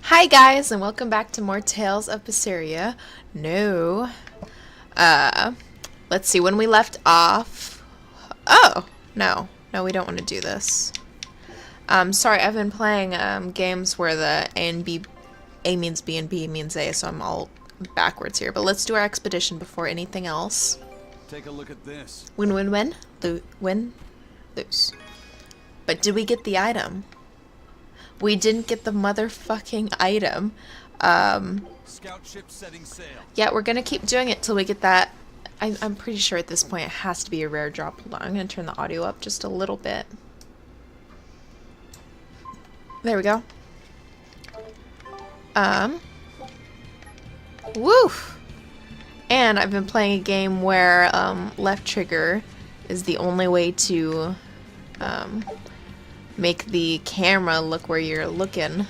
Hi guys, and welcome back to more Tales of Berseria. No. Uh, let's see, when we left off... Oh! No. No, we don't want to do this. Sorry, I've been playing games where the A and B... A means B and B means A, so I'm all backwards here. But let's do our expedition before anything else. Take a look at this. Win, win, win. Win, lose. But did we get the item? We didn't get the motherfucking item. Scout ship setting sail. Yeah, we're gonna keep doing it till we get that. I'm pretty sure at this point it has to be a rare drop. Hold on, I'm gonna turn the audio up just a little bit. There we go. Woo! And I've been playing a game where left trigger is the only way to make the camera look where you're looking.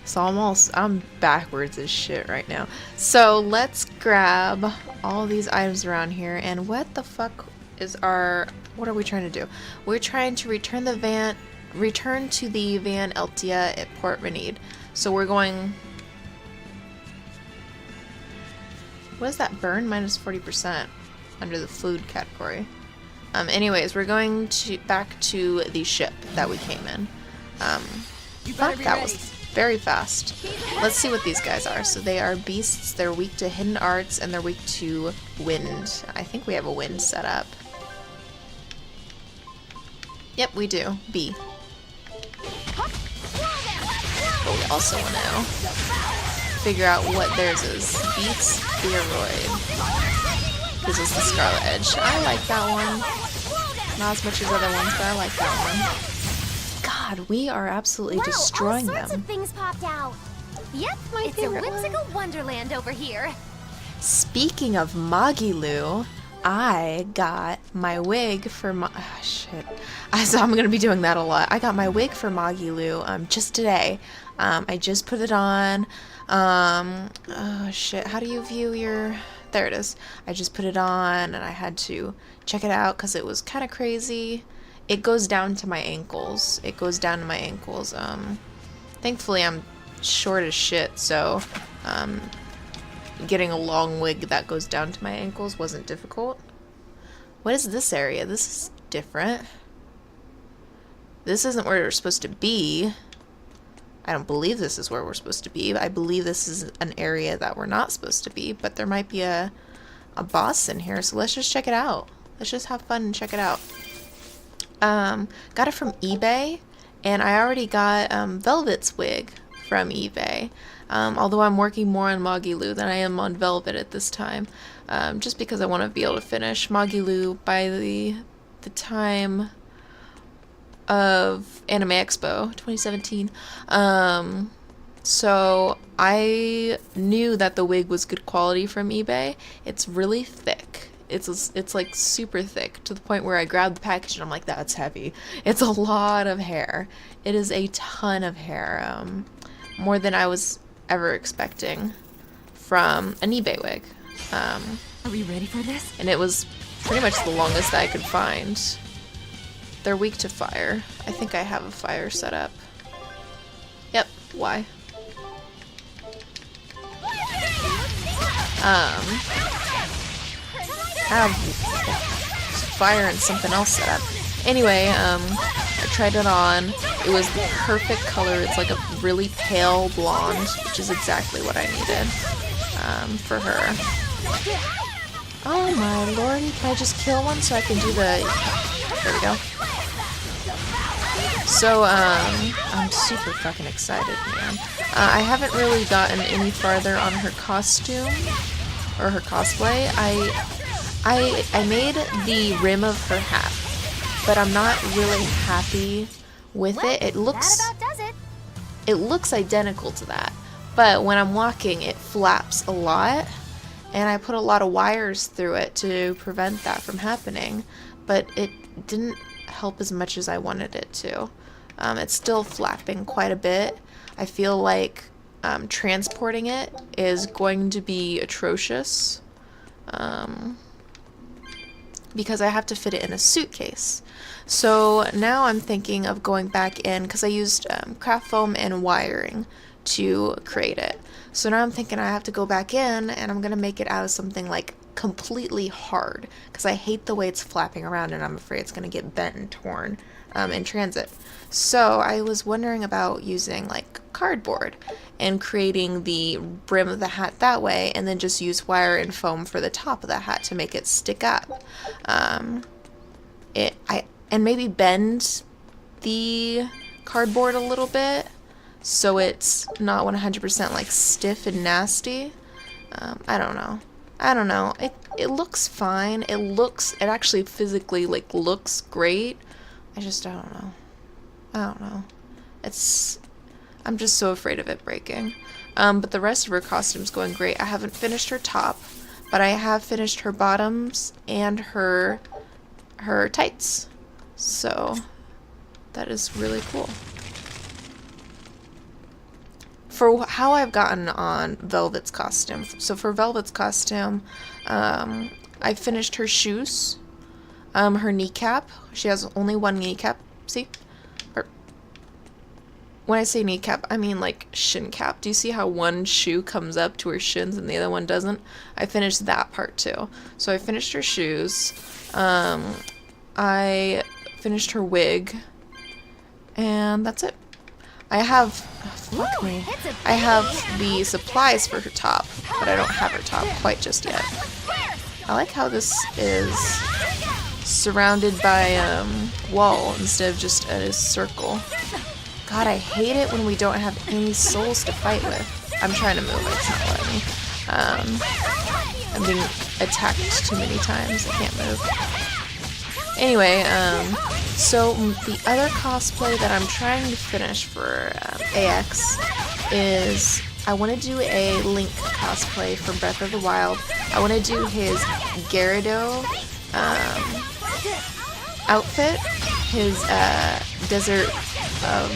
So I'm backwards as shit right now. So let's grab all these items around here. And what the fuck is what are we trying to do? We're trying to return to the Van Eltia at Port Renede. So we're going... What is that burn? Minus 40% under the food category. Anyways, we're going back to the ship that we came in. Fuck, that was very fast. Let's see what these guys are. So they are beasts, they're weak to hidden arts, and they're weak to wind. I think we have a wind set up. Yep, we do. B. But we also want to figure out what theirs is. Beats Theoroid. This is the Scarlet Edge. I like that one. Not as much as other ones, but I like that one. God, we are absolutely destroying all sorts them. of things popped out. Yep, it's a whimsical wonderland over here. Speaking of Magilu, I got my wig for shit. So I'm gonna be doing that a lot. I got my wig for Magilu just today. I just put it on. Oh shit, how do you view your... There it is. I just put it on and I had to check it out because it was kind of crazy. It goes down to my ankles. It goes down to my ankles. Thankfully I'm short as shit, so getting a long wig that goes down to my ankles wasn't difficult. What is this area? This is different. This isn't where we're supposed to be. I don't believe this is where we're supposed to be. I believe this is an area that we're not supposed to be, but there might be a boss in here, so let's just check it out. Let's just have fun and check it out. Got it from eBay, and I already got Velvet's wig from eBay. Although I'm working more on Magilu than I am on Velvet at this time, just because I want to be able to finish Magilu by the time of Anime Expo 2017. So I knew that the wig was good quality from eBay. It's really thick. It's like super thick to the point where I grabbed the package and I'm like, that's heavy. It's a lot of hair. It is a ton of hair. More than I was ever expecting from an eBay wig. Are we ready for this? And it was pretty much the longest that I could find. They're weak to fire. I think I have a fire set up. Yep, why? Have fire and something else set up. Anyway, I tried it on. It was the perfect color. It's like a really pale blonde, which is exactly what I needed for her. Oh my lordy, can I just kill one so I can do the... There we go. So, I'm super fucking excited, man. I haven't really gotten any farther on her costume, or her cosplay. I made the rim of her hat, but I'm not really happy with it. It looks identical to that, but when I'm walking, it flaps a lot, and I put a lot of wires through it to prevent that from happening, but it didn't help as much as I wanted it to. It's still flapping quite a bit. I feel like transporting it is going to be atrocious because I have to fit it in a suitcase. So now I'm thinking of going back in, because I used craft foam and wiring to create it. So now I'm thinking I have to go back in and I'm going to make it out of something like completely hard because I hate the way it's flapping around and I'm afraid it's going to get bent and torn in transit. So I was wondering about using like cardboard and creating the brim of the hat that way, and then just use wire and foam for the top of the hat to make it stick up. And maybe bend the cardboard a little bit so it's not 100% like stiff and nasty. I don't know. It looks fine. It actually physically like looks great. I don't know. I'm just so afraid of it breaking. But the rest of her costume's going great. I haven't finished her top, but I have finished her bottoms and her tights. So that is really cool. For how I've gotten on Velvet's costume. So for Velvet's costume, I finished her shoes, her kneecap. She has only one kneecap. See? When I say kneecap, I mean like shin cap. Do you see how one shoe comes up to her shins and the other one doesn't? I finished that part too. So I finished her shoes. I finished her wig. And that's it. I have I have the supplies for her top, but I don't have her top quite just yet. I like how this is surrounded by wall instead of just a circle. God, I hate it when we don't have any souls to fight with. I'm trying to move, it's not letting me. I'm being attacked too many times, I can't move. Anyway, so the other cosplay that I'm trying to finish for AX is I want to do a Link cosplay from Breath of the Wild. I want to do his Gyarados outfit, his desert I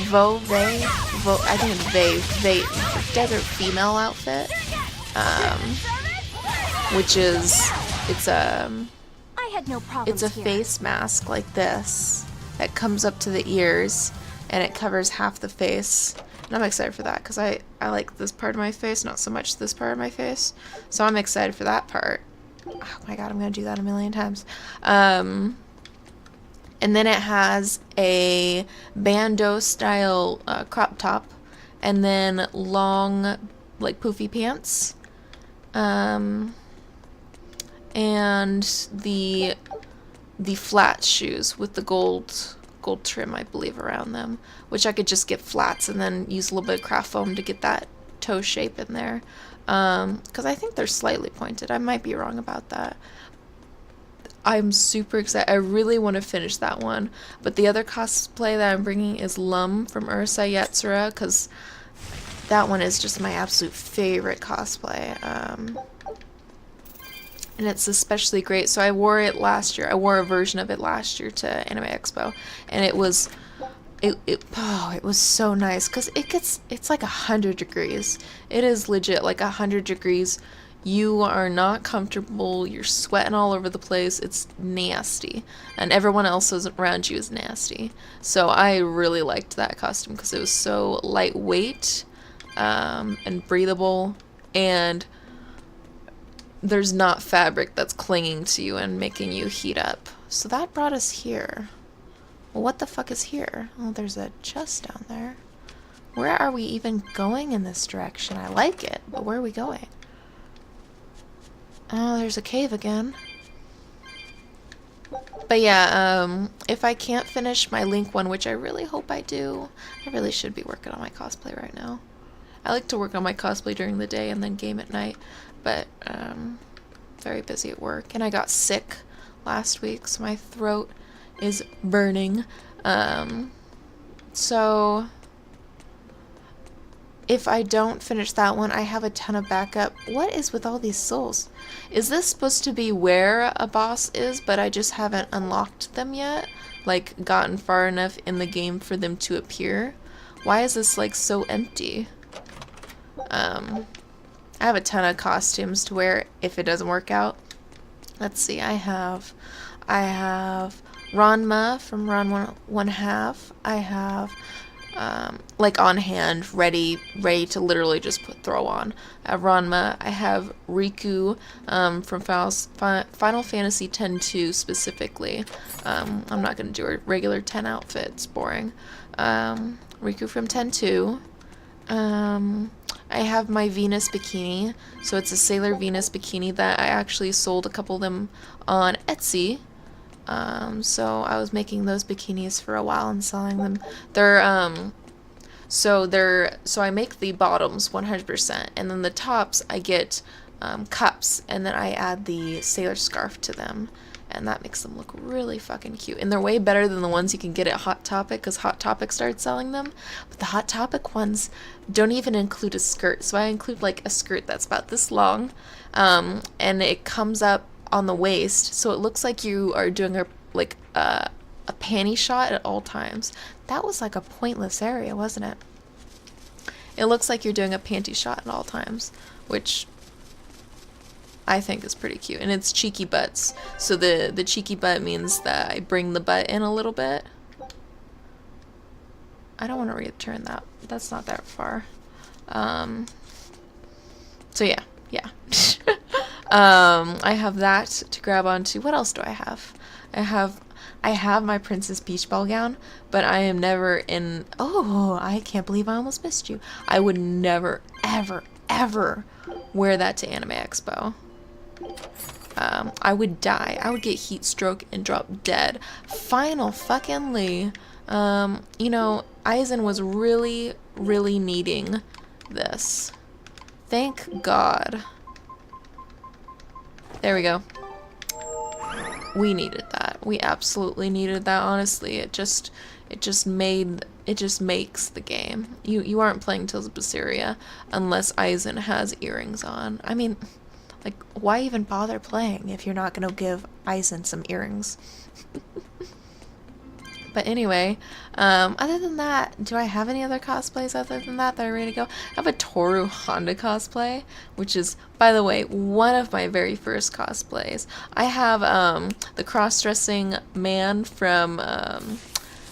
think it's desert female outfit, which is it's a face mask like this that comes up to the ears and it covers half the face. And I'm excited for that because I like this part of my face, not so much this part of my face. So I'm excited for that part. Oh my god, I'm going to do that a million times. And then it has a bandeau style crop top and then long like poofy pants. And the flat shoes with the gold trim, I believe, around them, which I could just get flats and then use a little bit of craft foam to get that toe shape in there, because I think they're slightly pointed. I might be wrong about that. I'm super excited. I really want to finish that one, but the other cosplay that I'm bringing is Lum from Ursa Yatsura, because that one is just my absolute favorite cosplay. And it's especially great. So I wore it last year. I wore a version of it last year to Anime Expo, and it was so nice because it's like 100 degrees. It is legit like 100 degrees. You are not comfortable. You're sweating all over the place. It's nasty, and everyone else around you is nasty. So I really liked that costume because it was so lightweight and breathable, and there's not fabric that's clinging to you and making you heat up. So that brought us here. Well, what the fuck is here? Oh, there's a chest down there. Where are we even going in this direction? I like it, but where are we going? Oh, there's a cave again. But yeah, if I can't finish my Link one, which I really hope I do, I really should be working on my cosplay right now. I like to work on my cosplay during the day and then game at night, but very busy at work, and I got sick last week, so my throat is burning. So if I don't finish that one, I have a ton of backup. What is with all these souls? Is this supposed to be where a boss is, but I just haven't unlocked them yet? Like, gotten far enough in the game for them to appear? Why is this, like, so empty? I have a ton of costumes to wear if it doesn't work out. Let's see, I have Ranma from Ran 1/2. I have like on hand, ready to literally just throw on. I have Ranma. I have Riku from Final Fantasy X-2 specifically. I'm not gonna do a regular 10 outfit. It's boring. Riku from X-2. I have my Venus bikini. So it's a Sailor Venus bikini that I actually sold a couple of them on Etsy. So I was making those bikinis for a while and selling them. So I make the bottoms 100%, and then the tops I get cups, and then I add the sailor scarf to them, and that makes them look really fucking cute. And they're way better than the ones you can get at Hot Topic, because Hot Topic started selling them. But the Hot Topic ones don't even include a skirt, so I include like a skirt that's about this long, and it comes up on the waist, so it looks like you are doing a panty shot at all times. That was like a pointless area, wasn't it? It looks like you're doing a panty shot at all times, which I think is pretty cute. And it's cheeky butts, so the cheeky butt means that I bring the butt in a little bit. I don't want to return that. That's not that far. So yeah. I have that to grab onto. What else do I have? I have my Princess Beach Ball gown, but I am never in. Oh, I can't believe I almost missed you. I would never, ever, ever wear that to Anime Expo. I would die. I would get heat stroke and drop dead. Final fuckingly. You know, Aizen was really, really needing this. Thank God. There we go. We needed that. We absolutely needed that, honestly. It just makes the game. You aren't playing Tales of Berseria unless Aizen has earrings on. I mean, like, why even bother playing if you're not gonna give Aizen some earrings? But anyway, other than that, do I have any other cosplays other than that are ready to go? I have a Toru Honda cosplay, which is, by the way, one of my very first cosplays. I have the cross-dressing man from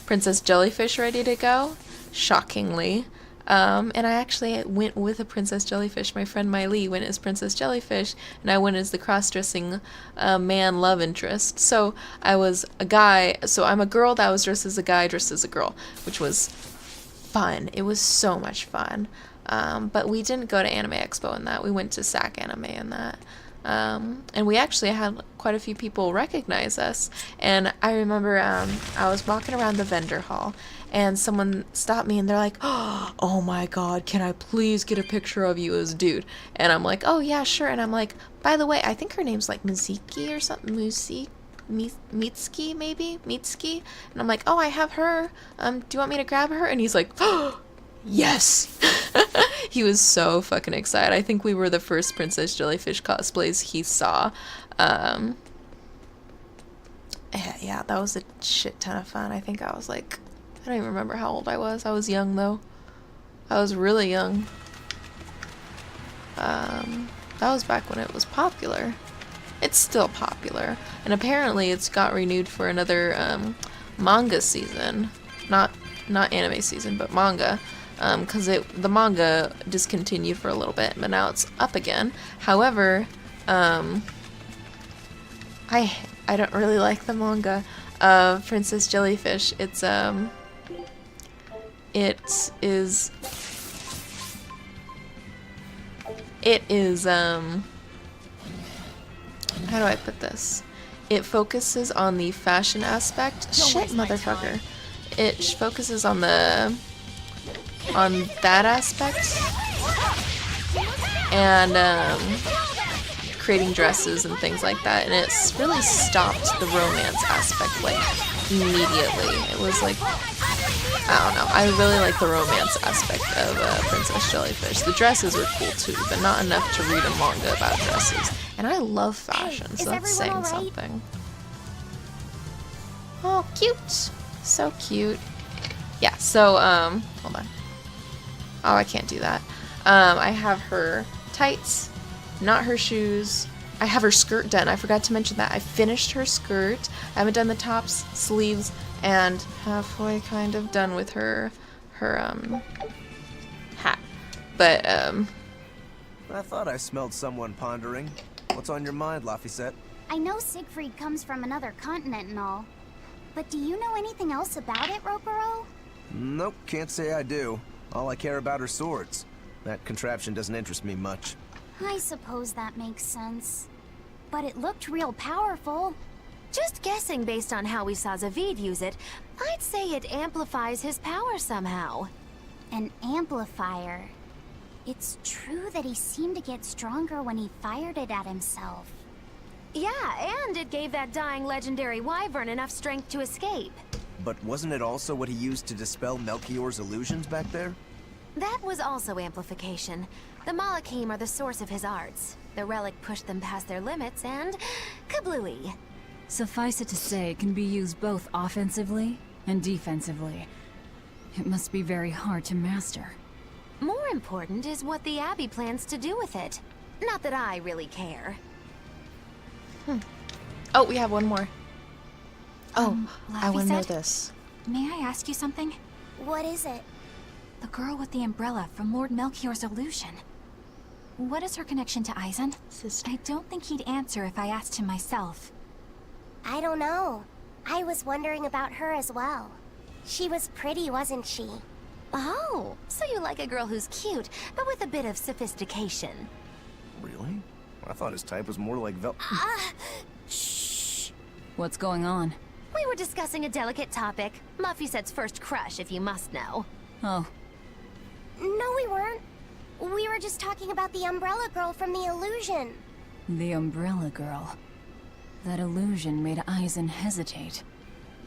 Princess Jellyfish ready to go, shockingly. And I actually went with a Princess Jellyfish. My friend Miley went as Princess Jellyfish, and I went as the cross-dressing man love interest. So I was a guy, so I'm a girl that was dressed as a guy dressed as a girl, which was fun. It was so much fun. But we didn't go to Anime Expo in that. We went to SAC Anime in that. And we actually had quite a few people recognize us. And I remember I was walking around the vendor hall, and someone stopped me and they're like, "Oh my God, can I please get a picture of you as dude?" And I'm like, "Oh yeah, sure." And I'm like, "By the way, I think her name's like Miziki or something, Mitsuki maybe? Mitsuki?" And I'm like, "Oh, I have her. Do you want me to grab her?" And he's like, "Oh, yes." He was so fucking excited. I think we were the first Princess Jellyfish cosplays he saw. Yeah, that was a shit ton of fun. I think I was like, I don't even remember how old I was. I was young though. I was really young. That was back when it was popular. It's still popular. And apparently it's got renewed for another manga season. Not anime season, but manga. Because the manga discontinued for a little bit, but now it's up again. However, I don't really like the manga of Princess Jellyfish. It is how do I put this? It focuses on the fashion aspect. Shit, motherfucker. It focuses on that aspect, and creating dresses and things like that, and it's really stopped the romance aspect like immediately. It was like, I don't know, I really like the romance aspect of Princess Jellyfish. The dresses were cool too, but not enough to read a manga about dresses. And I love fashion, so that's saying something. Oh, cute. So cute. Yeah, so, hold on. Oh, I can't do that. I have her tights, not her shoes. I have her skirt done. I forgot to mention that. I finished her skirt. I haven't done the tops, sleeves, and halfway kind of done with her her hat. But I thought I smelled someone pondering. What's on your mind, Laphicet? I know Siegfried comes from another continent and all. But do you know anything else about it, Rokuro? Nope, can't say I do. All I care about are swords. That contraption doesn't interest me much. I suppose that makes sense. But it looked real powerful. Just guessing based on how we saw Zavid use it, I'd say it amplifies his power somehow. An amplifier. It's true that he seemed to get stronger when he fired it at himself. Yeah, and it gave that dying legendary wyvern enough strength to escape. But wasn't it also what he used to dispel Melchior's illusions back there? That was also amplification. The Malachim are the source of his arts. The relic pushed them past their limits and... kablooey. Suffice it to say, it can be used both offensively and defensively. It must be very hard to master. More important is what the Abbey plans to do with it. Not that I really care. oh, we have one more. Oh, I want to know Laphicet? this. May I ask you something? What is it? The girl with the umbrella from Lord Melchior's illusion. What is her connection to Eisen? Sister. I don't think he'd answer if I asked him myself. I don't know. I was wondering about her as well. She was pretty, wasn't she? Oh, so you like a girl who's cute, but with a bit of sophistication. Really? I thought his type was more like Shh. What's going on? We were discussing a delicate topic. Laphicet's first crush, if you must know. Oh, No, we weren't. We were just talking about the umbrella girl from the illusion. the Umbrella Girl. That illusion made Eisen hesitate.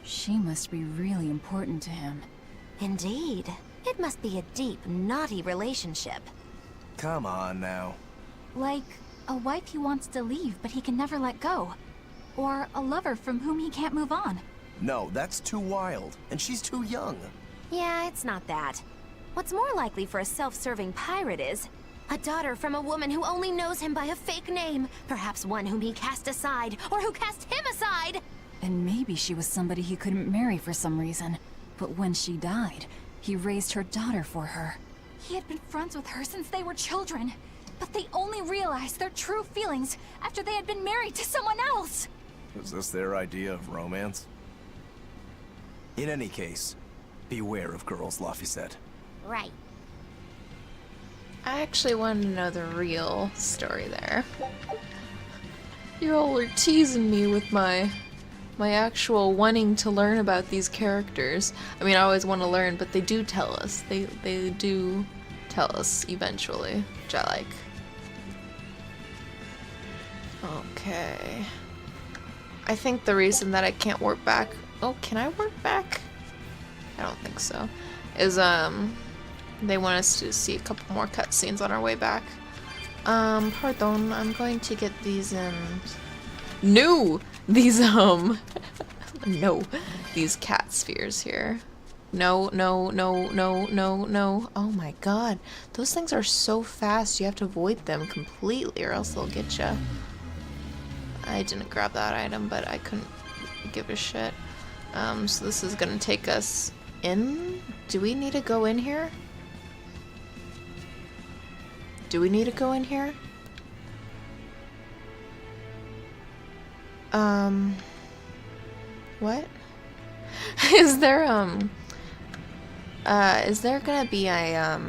She must be really important to him. Indeed. It must be a deep, naughty relationship. Come on now. Like a wife he wants to leave, but he can never let go. Or a lover from whom he can't move on. No, that's too wild. And she's too young. Yeah, it's not that. What's more likely for a self-serving pirate is a daughter from a woman who only knows him by a fake name, perhaps one whom he cast aside, or who cast him aside! And maybe she was somebody he couldn't marry for some reason. But when she died, he raised her daughter for her. He had been friends with her since they were children. But they only realized their true feelings after they had been married to someone else. Is this their idea of romance? In any case, beware of girls, Laphicet. Right. I actually wanted to know the real story there. You all are teasing me with my actual wanting to learn about these characters. I mean, I always want to learn, but they do tell us. They do tell us eventually, which I like. Okay. I think the reason that I can't warp back... Oh, can I warp back? I don't think so. Is, they want us to see a couple more cutscenes on our way back. Pardon, I'm going to get these, No! These, no. These cat spheres here. No, no, no, no, no, no. Oh my god. Those things are so fast, you have to avoid them completely or else they'll get you. I didn't grab that item, but I couldn't give a shit. So this is gonna take us in? Do we need to go in here? Do we need to go in here? What? Is there gonna be a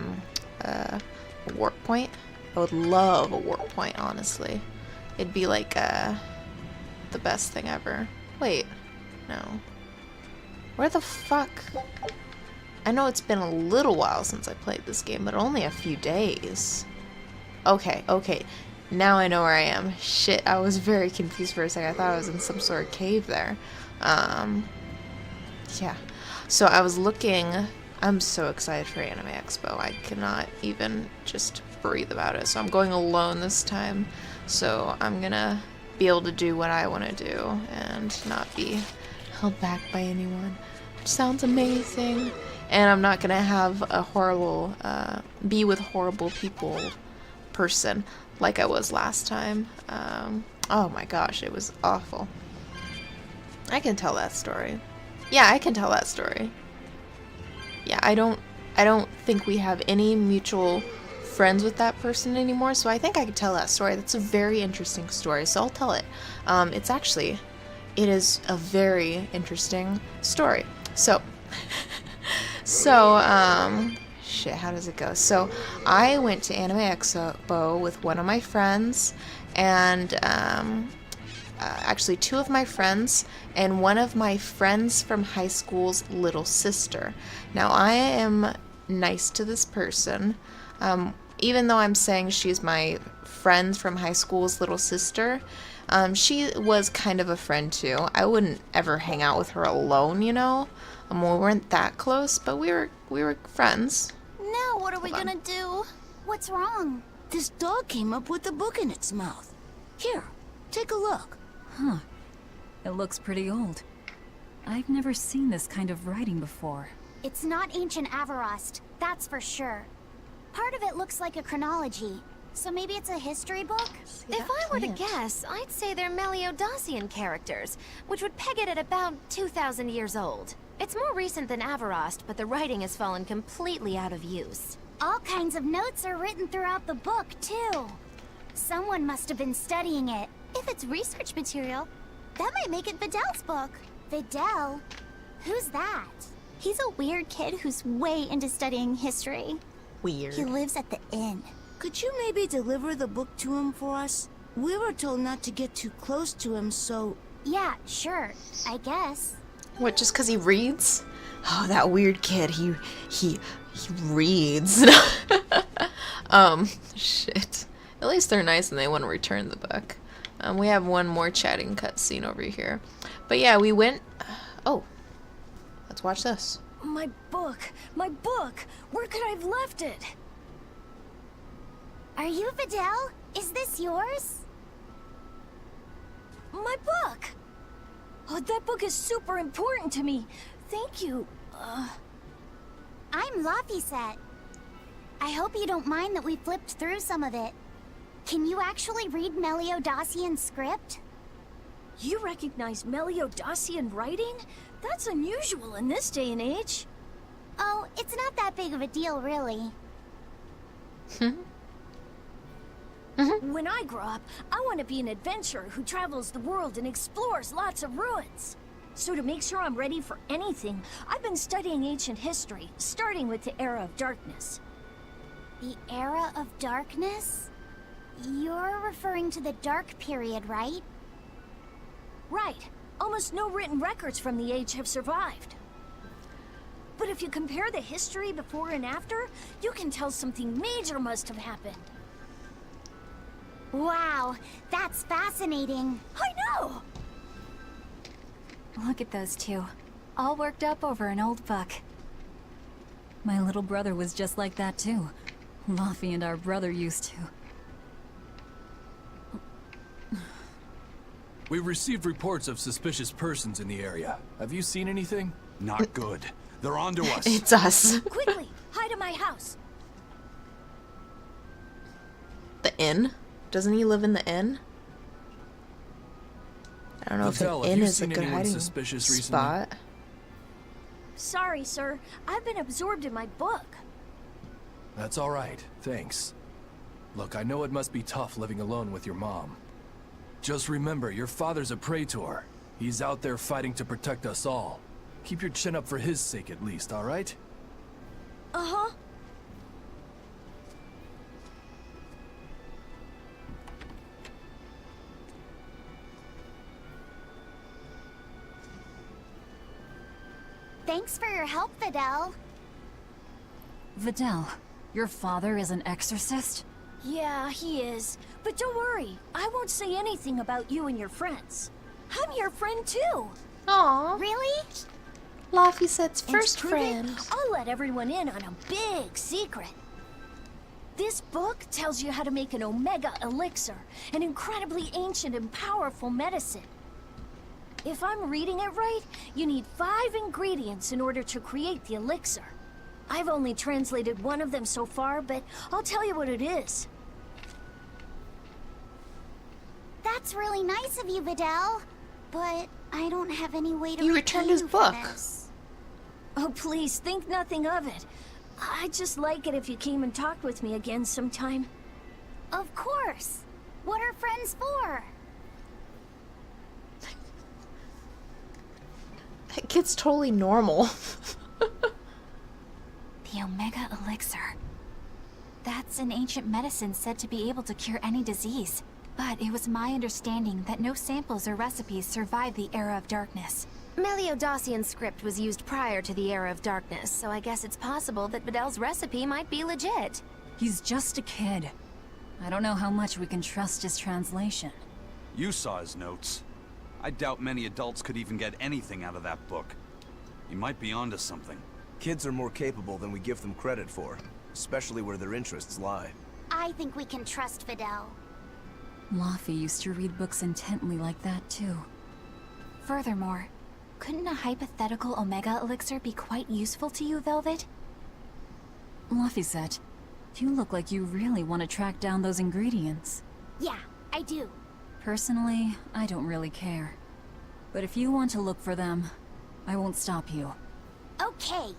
warp point? I would love a warp point, honestly. It'd be like, the best thing ever. Wait, no. Where the fuck? I know it's been a little while since I played this game, but only a few days. Okay, okay. Now I know where I am. Shit, I was very confused for a second. I thought I was in some sort of cave there. Yeah. So I was looking... I'm so excited for Anime Expo. I cannot even just breathe about it. So I'm going alone this time. So I'm gonna be able to do what I want to do and not be held back by anyone. Which sounds amazing. And I'm not gonna have a horrible, be with horrible people person like I was last time. Oh my gosh, it was awful. I can tell that story. Yeah, I can tell that story. Yeah, I I don't think we have any mutual friends with that person anymore, so I think I could tell that story. That's a very interesting story, so I'll tell it. It is a very interesting story. So, shit, how does it go? So, I went to Anime Expo with one of my friends, and, actually 2 of my friends, and one of my friends from high school's little sister. Now, I am nice to this person, even though I'm saying she's my friend from high school's little sister. She was kind of a friend too. I wouldn't ever hang out with her alone, you know. We weren't that close, but we were friends. Now what are we gonna do? What's wrong? This dog came up with a book in its mouth. Here, take a look. Huh. It looks pretty old. I've never seen this kind of writing before. It's not ancient Avarost, that's for sure. Part of it looks like a chronology, so maybe it's a history book? If I were to guess, I'd say they're Meliodosian characters, which would peg it at about 2,000 years old. It's more recent than Avarost, but the writing has fallen completely out of use. All kinds of notes are written throughout the book, too. Someone must have been studying it. If it's research material, that might make it Videl's book. Videl? Who's that? He's a weird kid who's way into studying history. Weird. He lives at the inn. Could you maybe deliver the book to him for us? We were told not to get too close to him, so... Yeah, sure. I guess. What, just because he reads? Oh, that weird kid, he reads. Shit. At least they're nice and they want to return the book. We have one more chatting cutscene over here. But yeah, we went... Oh. Let's watch this. My book! My book! Where could I have left it? Are you Videl? Is this yours? My book! Oh, that book is super important to me. Thank you. I'm Laphicet. I hope you don't mind that we flipped through some of it. Can you actually read Meliodosian script? You recognize Meliodosian writing? That's unusual in this day and age. Oh, it's not that big of a deal, really. When I grow up, I want to be an adventurer who travels the world and explores lots of ruins. So to make sure I'm ready for anything, I've been studying ancient history, starting with the Era of Darkness. The Era of Darkness? You're referring to the Dark Period, right? Right. Almost no written records from the age have survived. But if you compare the history before and after, you can tell something major must have happened. Wow, that's fascinating. I know! Look at those 2. All worked up over an old book. My little brother was just like that too. Luffy and our brother used to. We received reports of suspicious persons in the area. Have you seen anything? Not good. They're onto us. It's us. Quickly, hide in my house. The inn? Doesn't he live in the inn? I don't know if Vitel, the have inn you is a seen good anyone hiding suspicious recently? spot. Sorry, sir. I've been absorbed in my book. That's all right. Thanks. Look, I know it must be tough living alone with your mom. Just remember, your father's a praetor. He's out there fighting to protect us all. Keep your chin up for his sake at least, all right? Uh-huh. Thanks for your help, Videl. Videl, your father is an exorcist? Yeah, he is. But don't worry, I won't say anything about you and your friends. I'm your friend too. Aw, Really? Laphicet's And first to prove it, friend. I'll let everyone in on a big secret. This book tells you how to make an Omega Elixir, an incredibly ancient and powerful medicine. If I'm reading it right, you need 5 ingredients in order to create the elixir. I've only translated one of them so far, but I'll tell you what it is. That's really nice of you, Videl. But I don't have any way to You repay returned his you for book. this. Oh, please, think nothing of it. I'd just like it if you came and talked with me again sometime. Of course. What are friends for? That kid's totally normal. The Omega Elixir. That's an ancient medicine said to be able to cure any disease. But it was my understanding that no samples or recipes survived the Era of Darkness. Meliodacian script was used prior to the Era of Darkness, so I guess it's possible that Videl's recipe might be legit. He's just a kid. I don't know how much we can trust his translation. You saw his notes. I doubt many adults could even get anything out of that book. He might be onto something. Kids are more capable than we give them credit for, especially where their interests lie. I think we can trust Videl. Laffy used to read books intently like that, too. Furthermore, couldn't a hypothetical Omega Elixir be quite useful to you, Velvet? Laffy, you look like you really want to track down those ingredients. Yeah, I do. Personally, I don't really care. But if you want to look for them, I won't stop you. Okay.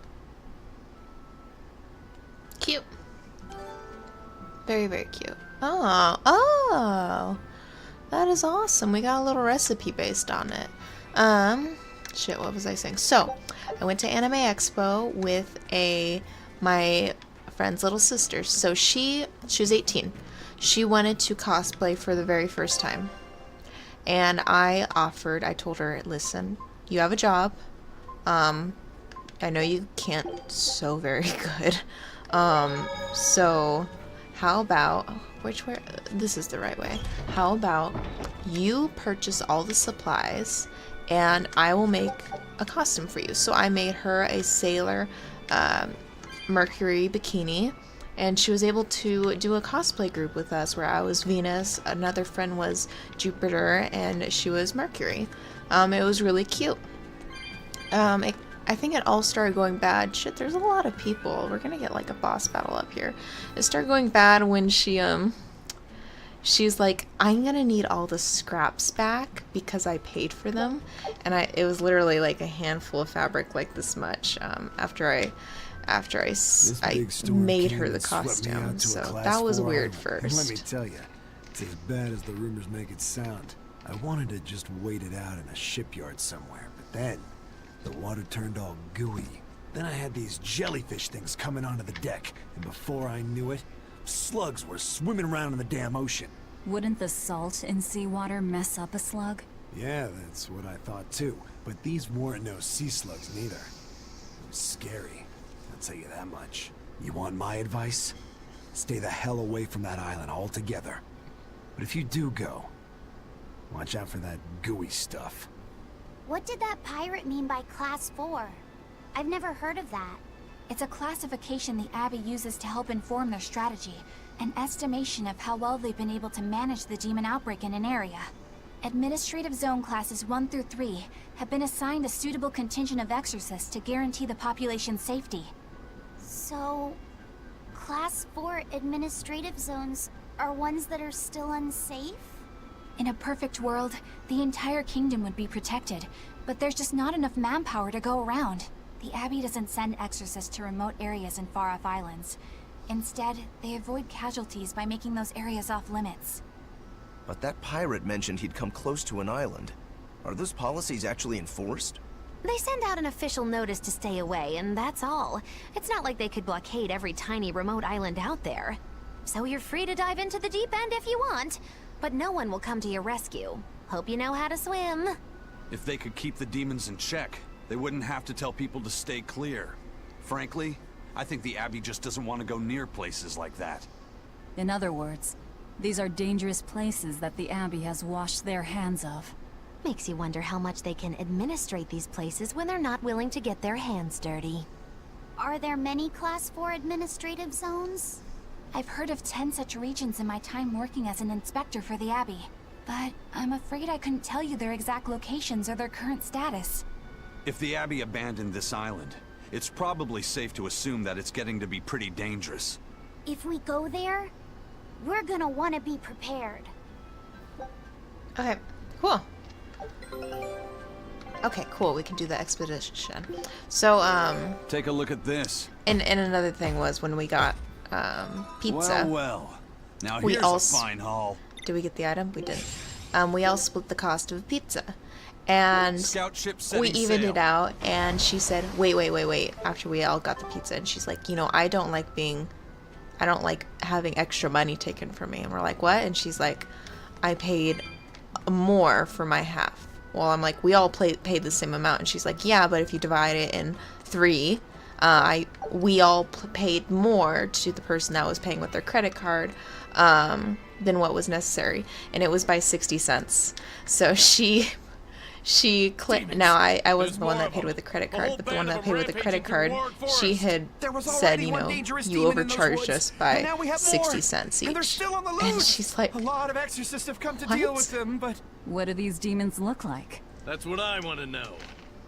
Cute. Very, very cute. Oh. That is awesome. We got a little recipe based on it. Shit, what was I saying? So, I went to Anime Expo with my friend's little sister. So she was 18. She wanted to cosplay for the very first time. And I told her, listen, you have a job. I know you can't sew very good. So how about, this is the right way. How about you purchase all the supplies and I will make a costume for you. So I made her a Sailor Mercury bikini, and she was able to do a cosplay group with us where I was Venus, another friend was Jupiter, and she was Mercury. It was really cute. I think it all started going bad. Shit, there's a lot of people. We're gonna get like a boss battle up here. It started going bad when she's like, I'm gonna need all the scraps back because I paid for them, and it was literally like a handful of fabric like this much. After I made her the costume, so that was weird first. And let me tell you, it's as bad as the rumors make it sound. I wanted to just wait it out in a shipyard somewhere, but then the water turned all gooey. Then I had these jellyfish things coming onto the deck, and before I knew it, slugs were swimming around in the damn ocean. Wouldn't the salt in seawater mess up a slug? Yeah, that's what I thought too. But these weren't no sea slugs neither. It was scary, I'll tell you that much. You want my advice? Stay the hell away from that island altogether. But if you do go, watch out for that gooey stuff. What did that pirate mean by Class 4? I've never heard of that. It's a classification the Abbey uses to help inform their strategy, an estimation of how well they've been able to manage the demon outbreak in an area. Administrative Zone Classes 1 through 3 have been assigned a suitable contingent of exorcists to guarantee the population's safety. So, Class 4 administrative zones are ones that are still unsafe? In a perfect world, the entire kingdom would be protected, but there's just not enough manpower to go around. The Abbey doesn't send exorcists to remote areas and far-off islands. Instead, they avoid casualties by making those areas off-limits. But that pirate mentioned he'd come close to an island. Are those policies actually enforced? They send out an official notice to stay away, and that's all. It's not like they could blockade every tiny remote island out there. So you're free to dive into the deep end if you want, but no one will come to your rescue. Hope you know how to swim. If they could keep the demons in check, they wouldn't have to tell people to stay clear. Frankly, I think the Abbey just doesn't want to go near places like that. In other words, these are dangerous places that the Abbey has washed their hands of. Makes you wonder how much they can administrate these places when they're not willing to get their hands dirty. Are there many Class 4 administrative zones? I've heard of 10 such regions in my time working as an inspector for the Abbey, but I'm afraid I couldn't tell you their exact locations or their current status. If the Abbey abandoned this island, it's probably safe to assume that it's getting to be pretty dangerous. If we go there, we're gonna want to be prepared. Okay, cool. Okay, cool. We can do the expedition. So, Take a look at this. and another thing was when we got, pizza. Well. Now We here's all a fine haul. Did we get the item? We didn't. We all split the cost of pizza. And Scout ship setting we evened sail. it out, and she said, wait, after we all got the pizza, and she's like, you know, I don't like having extra money taken from me. And we're like, what? And she's like, I paid more for my half. Well, I'm like, we all paid the same amount. And she's like, yeah, but if you divide it in 3, we all paid more to the person that was paying with their credit card than what was necessary. And it was by 60 cents. So she clicked. Now, I wasn't the one that paid with a credit card, but the one that paid with a credit card, she had said, you know, you overcharged us by 60 cents each. And they're still on the loose. And she's like, A lot of exorcists have come to What? deal with them, but What do these demons look like? That's what I want to know.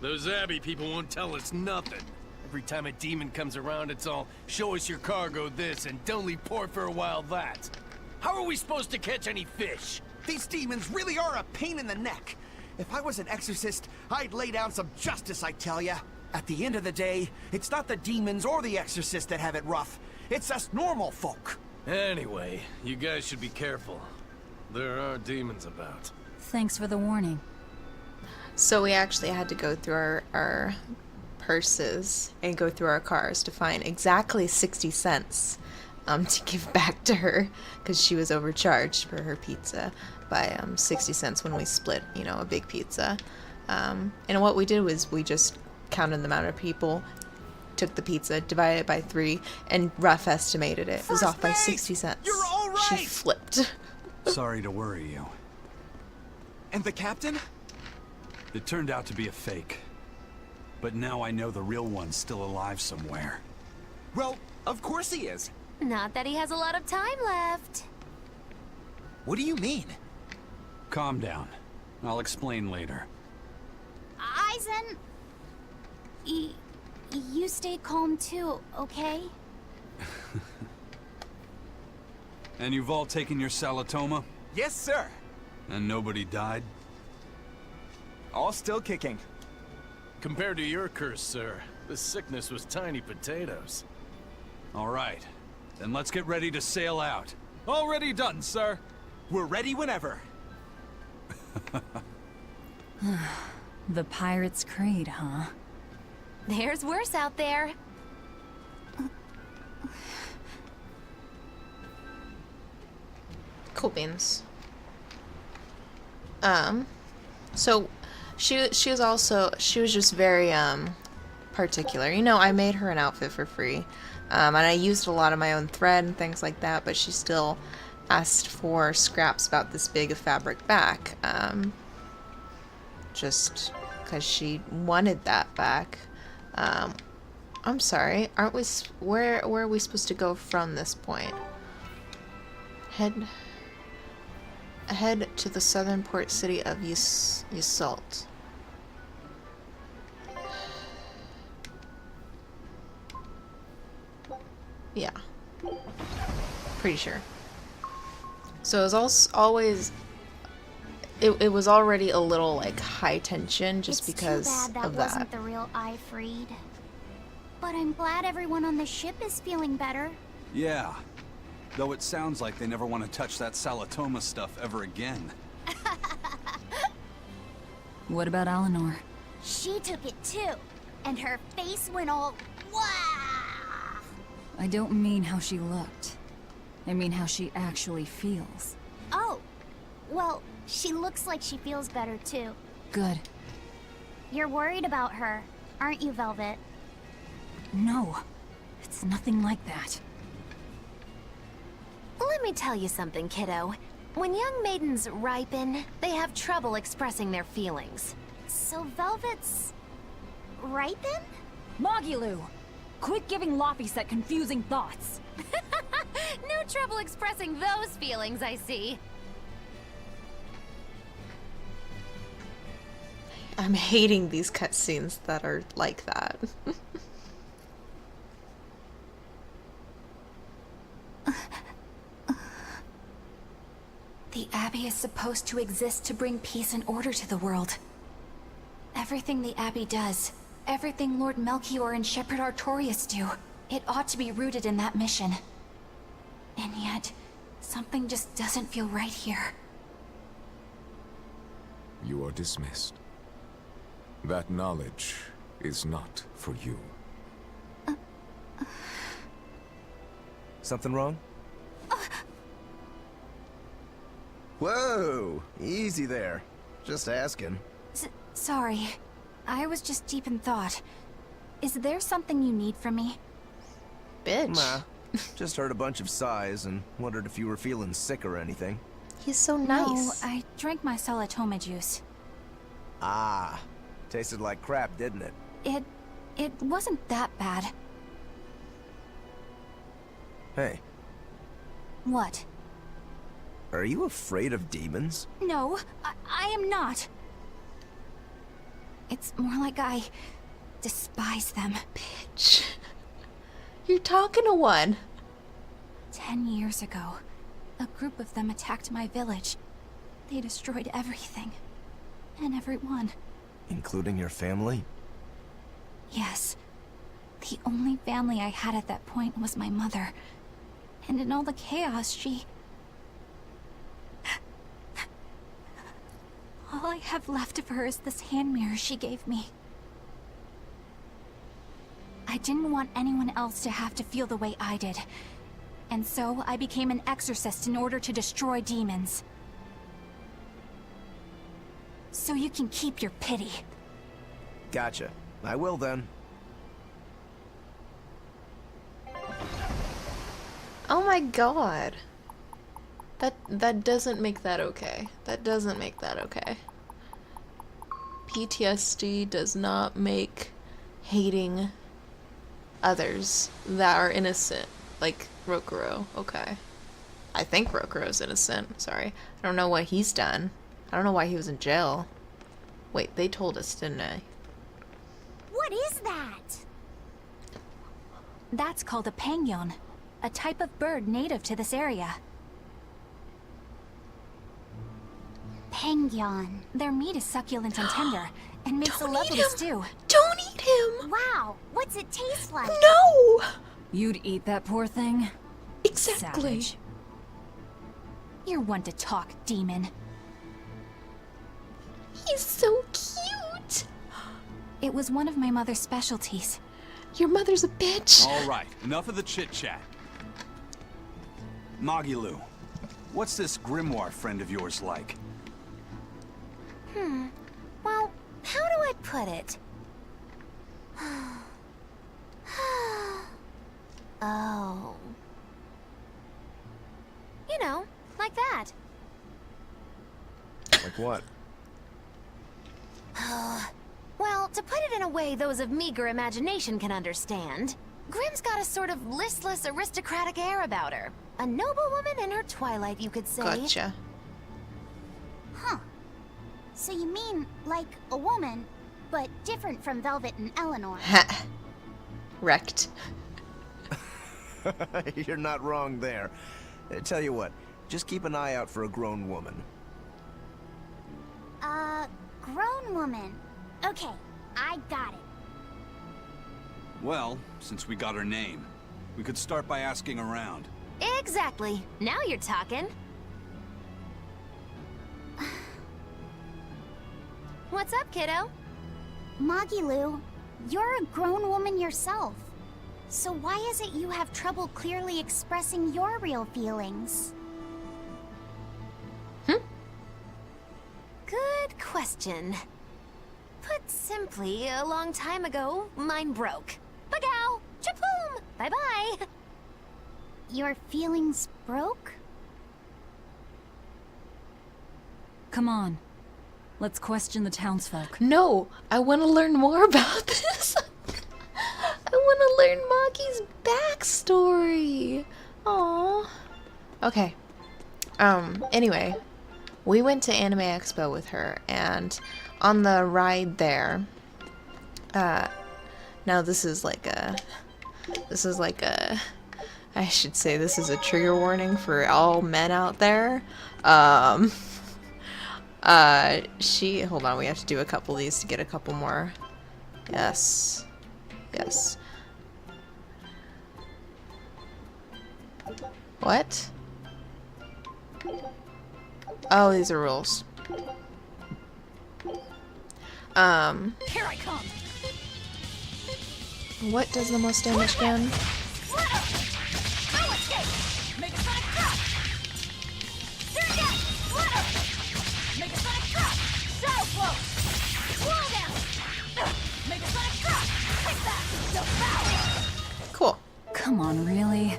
Those Abbey people won't tell us nothing. Every time a demon comes around, it's all, show us your cargo this, and don't leave port for a while that. How are we supposed to catch any fish? these demons really are a pain in the neck. If I was an exorcist, I'd lay down some justice, I tell ya. At the end of the day, it's not the demons or the exorcists that have it rough. It's us normal folk. Anyway, you guys should be careful. There are demons about. Thanks for the warning. So we actually had to go through our purses and go through our cars to find exactly 60 cents to give back to her because she was overcharged for her pizza by 60 cents when we split, you know, a big pizza. And what we did was we just counted the amount of people, took the pizza, divided it by 3, and rough estimated it. It was off by 60 cents. You're all She right. flipped. Sorry to worry you. And the captain? It turned out to be a fake. But now I know the real one's still alive somewhere. Well, of course he is. Not that he has a lot of time left. What do you mean? Calm down. I'll explain later. Eisen, you stay calm too, okay? And you've all taken your Salatoma? Yes, sir. And nobody died? All still kicking. Compared to your curse, sir, this sickness was tiny potatoes. All right. Then let's get ready to sail out. Already done, sir. We're ready whenever. The Pirate's Creed, huh? There's worse out there. Cool beans. So she was just very particular. You know, I made her an outfit for free. And I used a lot of my own thread and things like that, but she still asked for scraps about this big of fabric back. Just because she wanted that back. I'm sorry, aren't we, where are we supposed to go from this point? Head to the southern port city of Yusult. Yeah. Pretty sure. So it was always... It was already a little, like, high tension just It's because too bad of that wasn't that. the real I freed. But I'm glad everyone on the ship is feeling better. Yeah. Though it sounds like they never want to touch that Salatoma stuff ever again. What about Eleanor? She took it too, and her face went all wow. I don't mean how she looked. I mean how she actually feels. Oh, well, she looks like she feels better too. Good. You're worried about her, aren't you, Velvet? No, it's nothing like that. Let me tell you something, kiddo. When young maidens ripen, they have trouble expressing their feelings. So Velvet's right then? Mogilu! Quit giving Laphicet confusing thoughts. No trouble expressing those feelings, I see. I'm hating these cutscenes that are like that. The Abbey is supposed to exist to bring peace and order to the world. Everything the Abbey does, everything Lord Melchior and Shepherd Artorias do, it ought to be rooted in that mission. And yet, something just doesn't feel right here. You are dismissed. That knowledge is not for you. Something wrong? Whoa! Easy there. Just asking. Sorry. I was just deep in thought. Is there something you need from me? Bitch. Nah. Just heard a bunch of sighs and wondered if you were feeling sick or anything. He's so No, nice. I drank my Salatoma juice. Ah. Tasted like crap, didn't it? It wasn't that bad. Hey, What? are you afraid of demons? No, I am not. It's more like I despise them. Bitch. You're talking to one. 10 years ago, a group of them attacked my village. They destroyed everything. And everyone. Including your family? Yes. The only family I had at that point was my mother. And in all the chaos, she... All I have left of her is this hand mirror she gave me. I didn't want anyone else to have to feel the way I did. And so I became an exorcist in order to destroy demons. So you can keep your pity. Gotcha. I will then. Oh my god. That doesn't make that okay. That doesn't make that okay. PTSD does not make hating others that are innocent, like Rokuro, okay. I think Rokuro's innocent, sorry. I don't know what he's done. I don't know why he was in jail. Wait, they told us, didn't they? What is that? That's called a pangyon, a type of bird native to this area. Pangyon. Their meat is succulent and tender, and makes a Don't lovely eat him. stew. Don't eat him! Wow, what's it taste like? No! You'd eat that poor thing? Exactly. Savage. You're one to talk, demon. He's so cute! It was one of my mother's specialties. Your mother's a bitch. All right, enough of the chit-chat. Magilu, what's this grimoire friend of yours like? Well, how do I put it? Oh. You know, like that. Like what? Well, to put it in a way those of meager imagination can understand, Grimm's got a sort of listless, aristocratic air about her. A noble woman in her twilight, you could say. Gotcha. Huh. So you mean like a woman, but different from Velvet and Eleanor. Ha. Wrecked. You're not wrong there. Tell you what, just keep an eye out for a grown woman. Grown woman. Okay, I got it. Well, since we got her name, we could start by asking around. Exactly. Now you're talking. What's up, kiddo? Magilu, you're a grown woman yourself. So why is it you have trouble clearly expressing your real feelings? Good question. Put simply, a long time ago, mine broke. Bagow! Chapoom! Bye-bye! Your feelings broke? Come on. Let's question the townsfolk. No, I want to learn more about this. I want to learn Maki's backstory. Aww. Okay. Anyway, we went to Anime Expo with her, and on the ride there, now this is like a, I should say this is a trigger warning for all men out there. Hold on, we have to do a couple of these to get a couple more. Yes. Yes. What? Oh, these are rules. Here I come. What does the most damage again? Cool. Come on, really?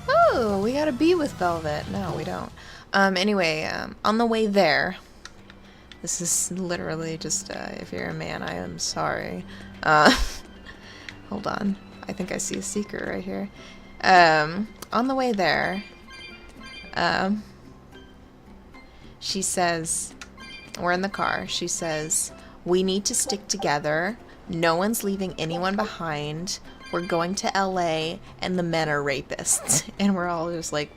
Oh, we got a bee with Velvet. No, we don't. Anyway, on the way there, this is literally just, if you're a man, I am sorry. Hold on. I think I see a secret right here. On the way there, she says, we're in the car, she says, we need to stick together. No one's leaving anyone behind. We're going to LA and the men are rapists. And we're all just like,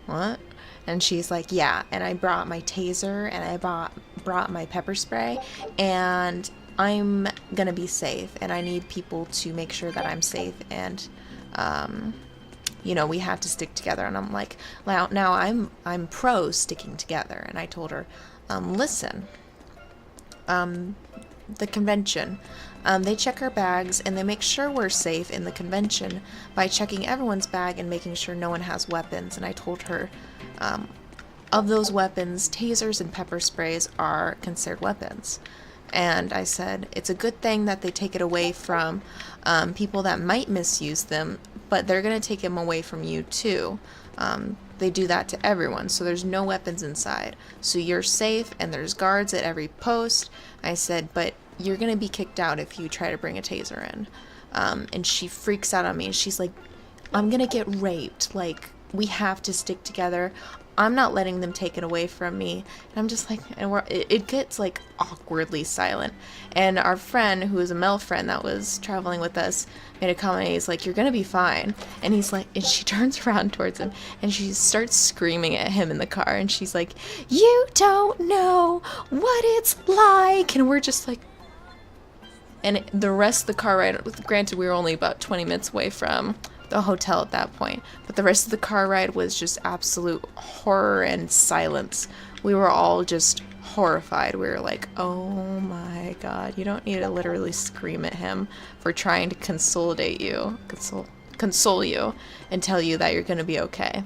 what? And she's like, yeah, and I brought my taser and I brought my pepper spray and I'm gonna be safe and I need people to make sure that I'm safe and you know, we have to stick together. And I'm like, now I'm pro sticking together. And I told her, listen, the convention, they check our bags and they make sure we're safe in the convention by checking everyone's bag and making sure no one has weapons. And I told her, of those weapons, tasers and pepper sprays are considered weapons. And I said, it's a good thing that they take it away from people that might misuse them, but they're going to take them away from you too. They do that to everyone, so there's no weapons inside. So you're safe, and there's guards at every post. I said, but you're going to be kicked out if you try to bring a taser in. And she freaks out on me, and she's like, I'm going to get raped. Like, we have to stick together. I'm not letting them take it away from me. And I'm just like, and it gets like awkwardly silent. And our friend, who is a male friend that was traveling with us, made a comment. He's like, you're gonna be fine. And he's like, and she turns around towards him and she starts screaming at him in the car. And she's like, you don't know what it's like. And we're just like, and the rest of the car ride, granted we were only about 20 minutes away from the hotel at that point, but the rest of the car ride was just absolute horror and silence. We were all just horrified. We were like, oh my god, you don't need to literally scream at him for trying to console you and tell you that you're gonna be okay.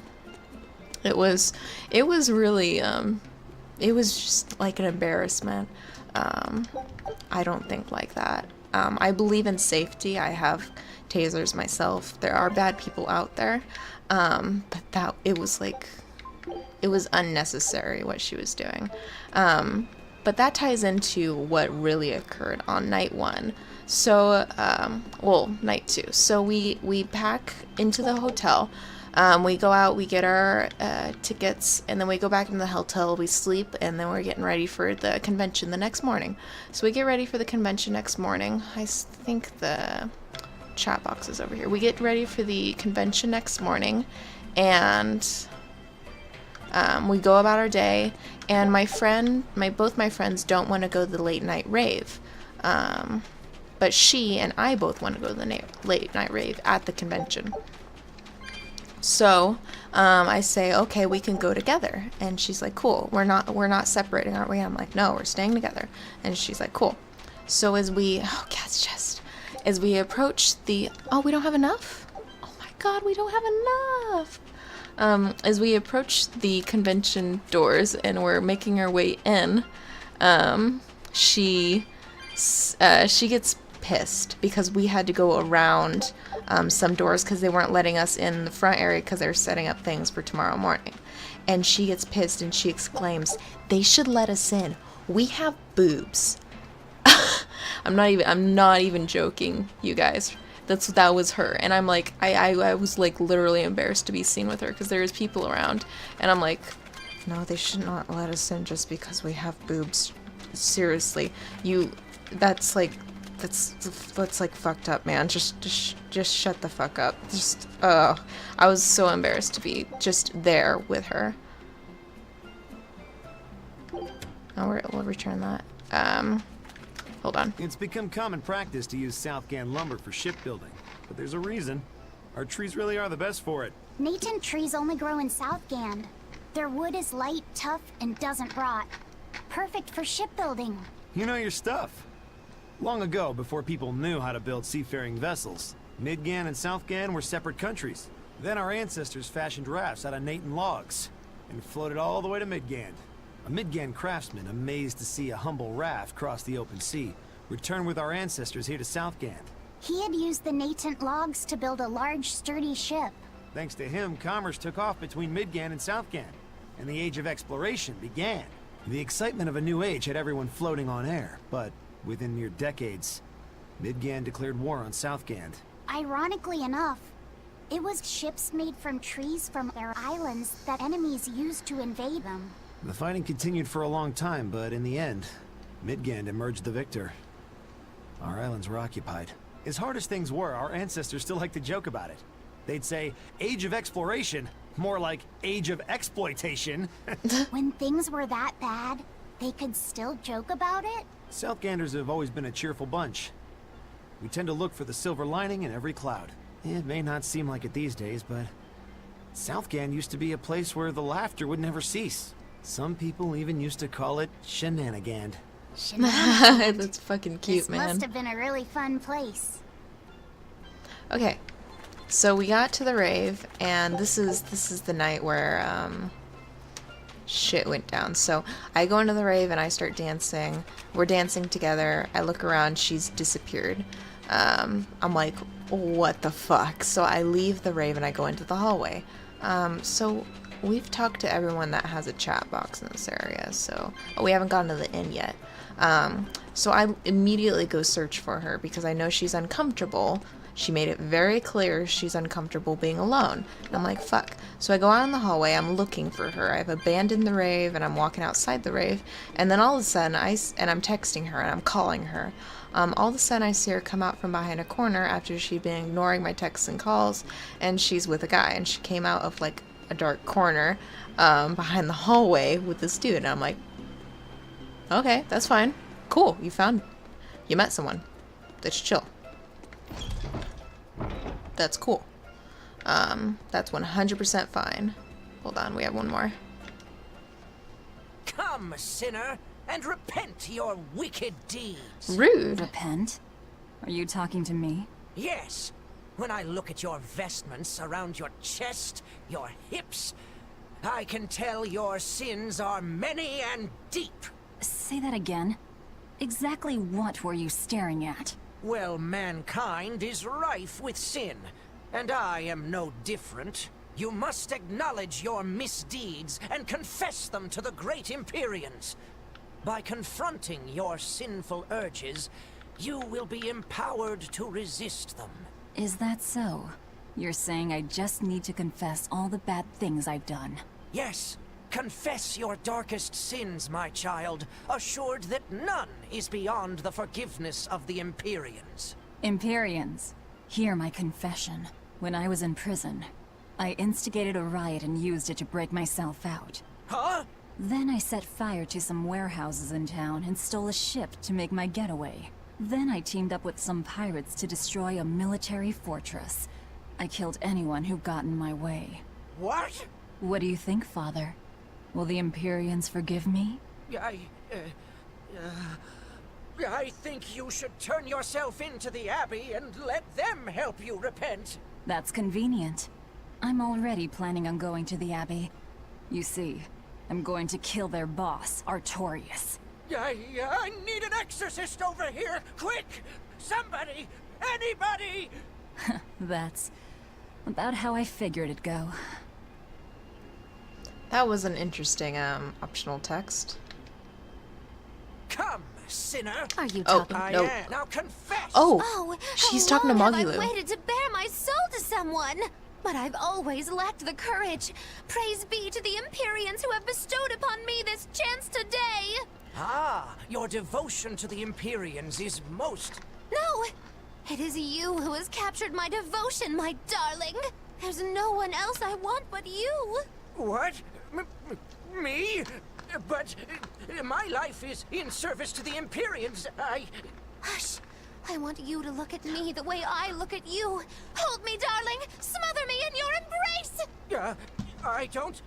It was really it was just like an embarrassment. I don't think like that. I believe in safety. I have tasers myself. There are bad people out there, but it was unnecessary what she was doing. But that ties into what really occurred on night 1. So, well, night 2. So we pack into the hotel. We go out, we get our tickets, and then we go back into the hotel, we sleep, and then we're getting ready for the convention the next morning. So we get ready for the convention next morning. I think the chat box is over here. We get ready for the convention next morning, and we go about our day, and both my friends don't want to go to the late night rave. But she and I both want to go to the late night rave at the convention. So, I say, okay, we can go together. And she's like, cool. We're not separating, aren't we? I'm like, no, we're staying together. And she's like, cool. So as we approach we don't have enough? Oh my god, we don't have enough! As we approach the convention doors and we're making our way in, she gets pissed because we had to go around some doors because they weren't letting us in the front area because they're setting up things for tomorrow morning. And she gets pissed and she exclaims, they should let us in. We have boobs. I'm not even joking, you guys. That was her. And I'm like, I was like literally embarrassed to be seen with her because there's people around. And I'm like, no, they should not let us in just because we have boobs. Seriously, that's like that's like fucked up, man. Just shut the fuck up. Just, I was so embarrassed to be just there with her. Oh, we'll return that. Hold on. It's become common practice to use Southgand lumber for shipbuilding, but there's a reason. Our trees really are the best for it. Natant trees only grow in Southgand. Their wood is light, tough, and doesn't rot. Perfect for shipbuilding. You know your stuff. Long ago, before people knew how to build seafaring vessels, Midgand and Southgand were separate countries. Then our ancestors fashioned rafts out of Natant logs and floated all the way to Midgand. A Midgand craftsman, amazed to see a humble raft cross the open sea, returned with our ancestors here to Southgand. He had used the Natant logs to build a large, sturdy ship. Thanks to him, commerce took off between Midgand and Southgand, and the Age of Exploration began. The excitement of a new age had everyone floating on air, but within mere decades, Midgand declared war on Southgand. Ironically enough, it was ships made from trees from their islands that enemies used to invade them. The fighting continued for a long time, but in the end, Midgand emerged the victor. Our islands were occupied. As hard as things were, our ancestors still liked to joke about it. They'd say, Age of Exploration, more like Age of Exploitation. When things were that bad, they could still joke about it? Southganders have always been a cheerful bunch. We tend to look for the silver lining in every cloud. It may not seem like it these days, but Southgand used to be a place where the laughter would never cease. Some people even used to call it Shenanigand. That's fucking cute, this man. Must have been a really fun place. Okay, so we got to the rave, and this is the night where shit went down. So I go into the rave and I start dancing. We're dancing together. I look around. She's disappeared. I'm like, what the fuck? So I leave the rave and I go into the hallway. So we've talked to everyone that has a chat box in this area. So we haven't gotten to the inn yet. So I immediately go search for her because I know she's uncomfortable. She made it very clear she's uncomfortable being alone. And I'm like, fuck. So I go out in the hallway, I'm looking for her. I've abandoned the rave and I'm walking outside the rave. And then all of a sudden, I'm texting her and I'm calling her. All of a sudden I see her come out from behind a corner after she'd been ignoring my texts and calls. And she's with a guy. And she came out of like a dark corner behind the hallway with this dude. And I'm like, okay, that's fine. Cool, you met someone. That's chill. That's cool. That's 100% fine. Hold on, we have one more. Come, sinner, and repent your wicked deeds. Rude. Repent? Are you talking to me? Yes. When I look at your vestments around your chest, your hips, I can tell your sins are many and deep. Say that again. Exactly what were you staring at? Well, mankind is rife with sin, and I am no different. You must acknowledge your misdeeds and confess them to the great Empyreans. By confronting your sinful urges, you will be empowered to resist them. Is that so? You're saying I just need to confess all the bad things I've done? Yes. Confess your darkest sins, my child, assured that none is beyond the forgiveness of the Empyreans. Empyreans, hear my confession. When I was in prison, I instigated a riot and used it to break myself out. Huh? Then I set fire to some warehouses in town and stole a ship to make my getaway. Then I teamed up with some pirates to destroy a military fortress. I killed anyone who got in my way. What? What do you think, Father? Will the Empyreans forgive me? I think you should turn yourself into the Abbey and let them help you repent. That's convenient. I'm already planning on going to the Abbey. You see, I'm going to kill their boss, Artorius. I need an exorcist over here! Quick! Somebody! Anybody! That's about how I figured it'd go. That was an interesting optional text. Come, sinner! Are you talking? I no. am. Now confess! Oh, she's how talking to long have Mogulu. I waited to bare my soul to someone? But I've always lacked the courage. Praise be to the Empyreans who have bestowed upon me this chance today. Ah, your devotion to the Empyreans is most No! It is you who has captured my devotion, my darling! There's no one else I want but you! What? Me? But my life is in service to the Empyreans. Hush! I want you to look at me the way I look at you. Hold me, darling! Smother me in your embrace! I don't...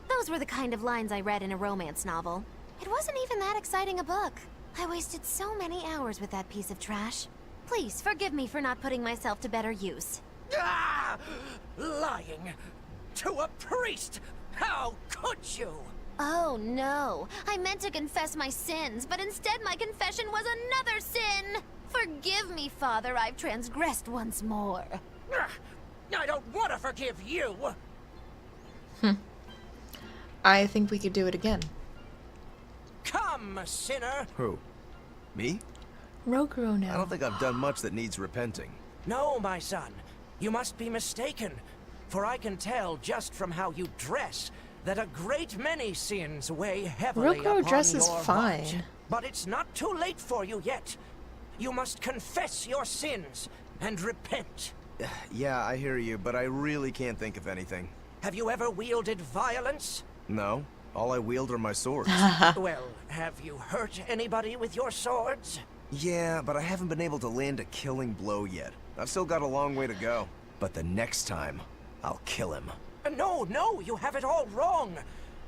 Those were the kind of lines I read in a romance novel. It wasn't even that exciting a book. I wasted so many hours with that piece of trash. Please, forgive me for not putting myself to better use. Ah! Lying! To a priest! How could you? Oh no, I meant to confess my sins, but instead my confession was another sin! Forgive me, Father, I've transgressed once more. I don't want to forgive you! I think we could do it again. Come, sinner! Who? Me? Roguro now. I don't think I've done much that needs repenting. No, my son. You must be mistaken. For I can tell just from how you dress that a great many sins weigh heavily Roguro upon dresses your fine. heart. But it's not too late for you yet. You must confess your sins and repent. Yeah, I hear you, but I really can't think of anything. Have you ever wielded violence? No. All I wield are my swords. Well, have you hurt anybody with your swords? Yeah, but I haven't been able to land a killing blow yet. I've still got a long way to go. But the next time, I'll kill him. No, you have it all wrong.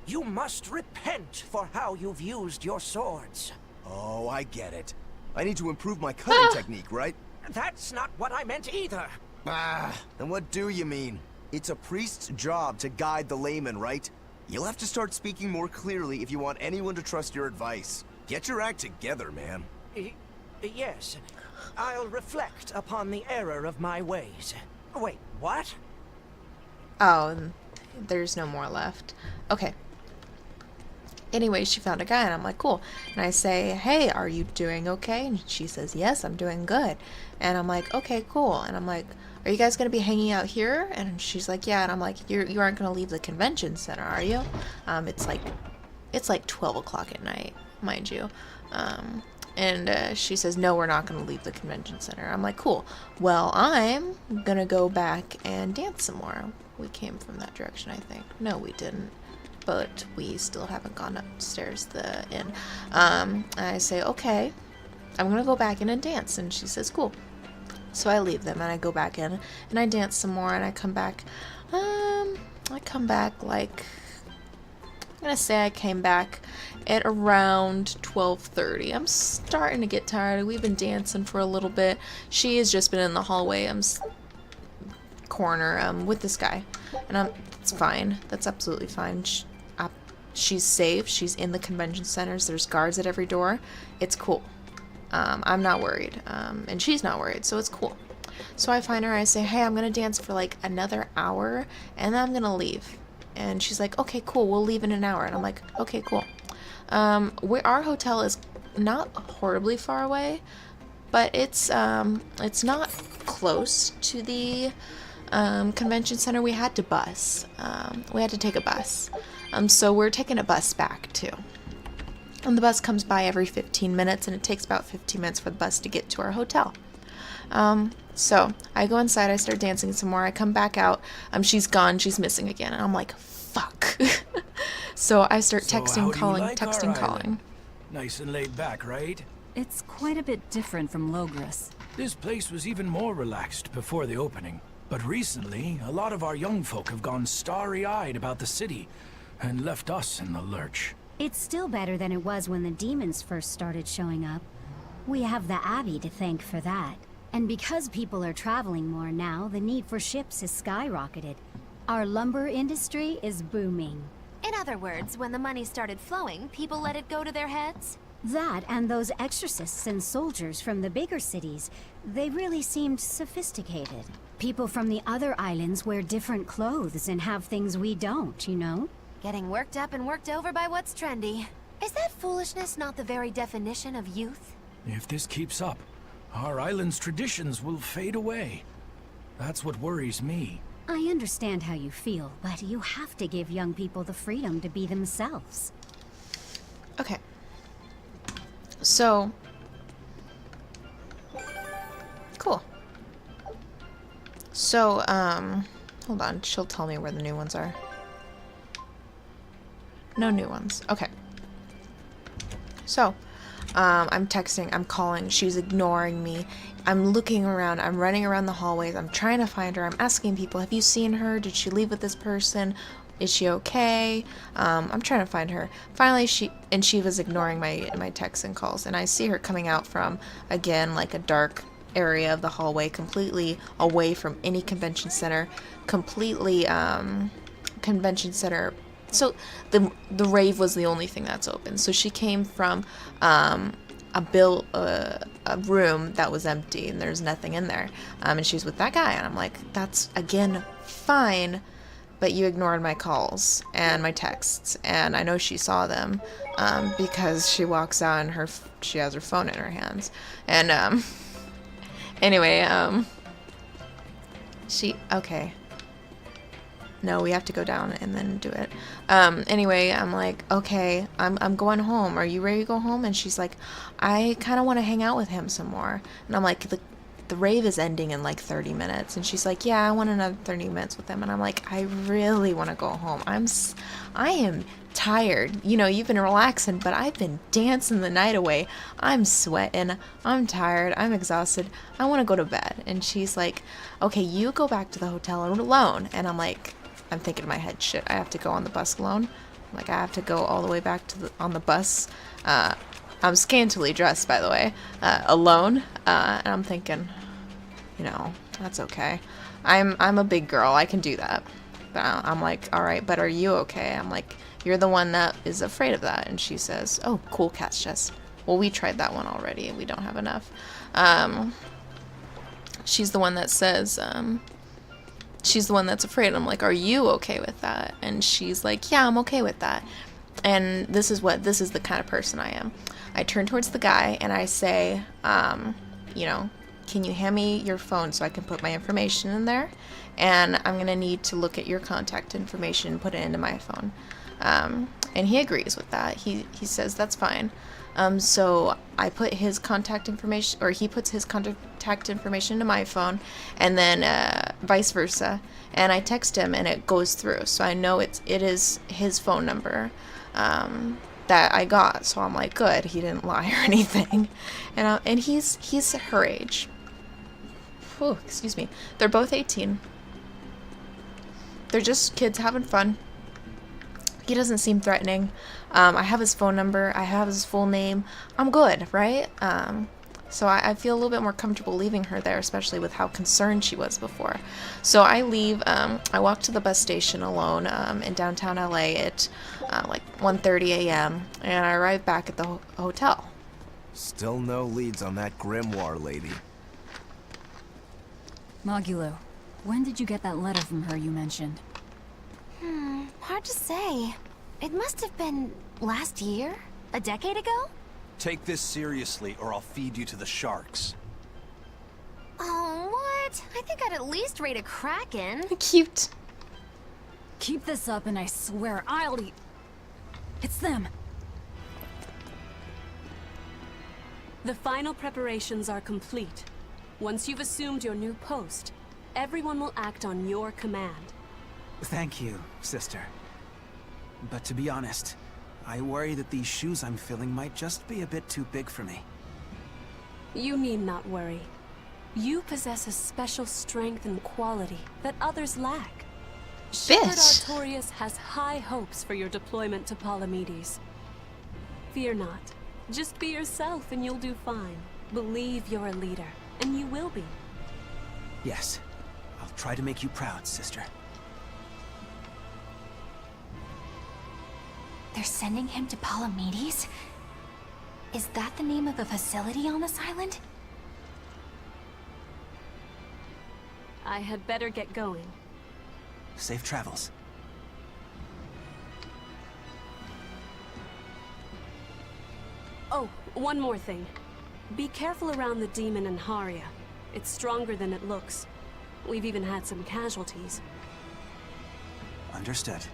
You must repent for how you've used your swords. Oh, I get it. I need to improve my cutting technique, right? That's not what I meant either. Ah, then what do you mean? It's a priest's job to guide the layman, right? You'll have to start speaking more clearly if you want anyone to trust your advice. Get your act together, man. Yes. I'll reflect upon the error of my ways. Wait, what? Oh, there's no more left. Okay. Anyway, she found a guy, and I'm like, cool. And I say, hey, are you doing okay? And she says, yes, I'm doing good. And I'm like, okay, cool. And I'm like, are you guys going to be hanging out here? And she's like, yeah. And I'm like, you aren't going to leave the convention center, are you? It's like 12 o'clock at night, mind you. And she says, no, we're not going to leave the convention center. I'm like, cool. Well, I'm going to go back and dance some more. We came from that direction, I think. No, we didn't. But we still haven't gone upstairs the inn. I say, okay, I'm going to go back in and dance. And she says, cool. So I leave them and I go back in and I dance some more and I come back. Like, I'm going to say I came back at around 12:30. I'm starting to get tired. We've been dancing for a little bit. She has just been in the hallway. Corner with this guy. And it's fine. That's absolutely fine. She's safe. She's in the convention centers. There's guards at every door. It's cool. I'm not worried. And she's not worried, so it's cool. So I find her, I say, hey, I'm going to dance for like another hour, and then I'm going to leave. And she's like, okay, cool, we'll leave in an hour. And I'm like, okay, cool. Our hotel is not horribly far away, but it's not close to the convention center. We had to bus. We had to take a bus. So we're taking a bus back, too. And the bus comes by every 15 minutes, and it takes about 15 minutes for the bus to get to our hotel. So I go inside, I start dancing some more, I come back out, she's gone, she's missing again, and I'm like, fuck. So I start texting, calling. Nice and laid back, right? It's quite a bit different from Logris. This place was even more relaxed before the opening. But recently, a lot of our young folk have gone starry-eyed about the city and left us in the lurch. It's still better than it was when the demons first started showing up. We have the Abbey to thank for that. And because people are traveling more now, the need for ships has skyrocketed. Our lumber industry is booming. In other words, when the money started flowing, people let it go to their heads? That and those exorcists and soldiers from the bigger cities, they really seemed sophisticated. People from the other islands wear different clothes and have things we don't, you know? Getting worked up and worked over by what's trendy. Is that foolishness not the very definition of youth? If this keeps up, our island's traditions will fade away. That's what worries me. I understand how you feel, but you have to give young people the freedom to be themselves. Okay. So, So, hold on. She'll tell me where the new ones are. No new ones. Okay. So, I'm texting, I'm calling, she's ignoring me. I'm looking around, I'm running around the hallways, I'm trying to find her, I'm asking people, have you seen her? Did she leave with this person? Is she okay? I'm trying to find her. Finally, she was ignoring my texts and calls, and I see her coming out from, again, like a dark area of the hallway, completely away from any convention center, completely, convention center. So the rave was the only thing that's open. So she came from a room that was empty and there's nothing in there. And she's with that guy, and I'm like, that's again fine, but you ignored my calls and my texts, and I know she saw them because she walks out and she has her phone in her hands. And anyway, okay. No, we have to go down and then do it. Anyway, I'm like, okay, I'm going home. Are you ready to go home? And she's like, I kind of want to hang out with him some more. And I'm like, the rave is ending in like 30 minutes. And she's like, yeah, I want another 30 minutes with him. And I'm like, I really want to go home. I am tired. You know, you've been relaxing, but I've been dancing the night away. I'm sweating. I'm tired. I'm exhausted. I want to go to bed. And she's like, okay, you go back to the hotel alone. And I'm like, I'm thinking in my head, shit, I have to go on the bus alone. Like, I have to go all the way back to on the bus. I'm scantily dressed, by the way, alone. And I'm thinking, you know, that's okay. I'm a big girl. I can do that. But I'm like, all right, but are you okay? I'm like, you're the one that is afraid of that. And she says, oh, cool, cat's chest. Well, we tried that one already, and we don't have enough. She's the one that says, she's the one that's afraid. I'm like, are you okay with that? And she's like, yeah, I'm okay with that. And this is the kind of person I am. I turn towards the guy and I say, you know, can you hand me your phone so I can put my information in there? And I'm going to need to look at your contact information and put it into my phone. And he agrees with that. He says that's fine. So I put his contact information, or he puts his contact information into my phone, and then vice versa. And I text him, and it goes through. So I know it is his phone number that I got. So I'm like, good, he didn't lie or anything. And he's her age. Whew, excuse me. They're both 18. They're just kids having fun. He doesn't seem threatening. I have his phone number. I have his full name. I'm good, right? So I feel a little bit more comfortable leaving her there, especially with how concerned she was before. So I leave. I walk to the bus station alone in downtown LA at like 1:30 a.m. and I arrive back at the hotel. Still no leads on that grimoire lady. Magulu, when did you get that letter from her you mentioned? Hard to say. It must have been last year? A decade ago? Take this seriously, or I'll feed you to the sharks. Oh, what? I think I'd at least rate a kraken. Cute. Keep this up and I swear I'll eat... It's them! The final preparations are complete. Once you've assumed your new post, everyone will act on your command. Thank you, sister. But to be honest, I worry that these shoes I'm filling might just be a bit too big for me. You need not worry. You possess a special strength and quality that others lack. Shepherd Artorias has high hopes for your deployment to Palamedes. Fear not. Just be yourself and you'll do fine. Believe you're a leader, and you will be. Yes. I'll try to make you proud, sister. They're sending him to Palamedes? Is that the name of the facility on this island? I had better get going. Safe travels. Oh, one more thing. Be careful around the demon in Haria. It's stronger than it looks. We've even had some casualties. Understood.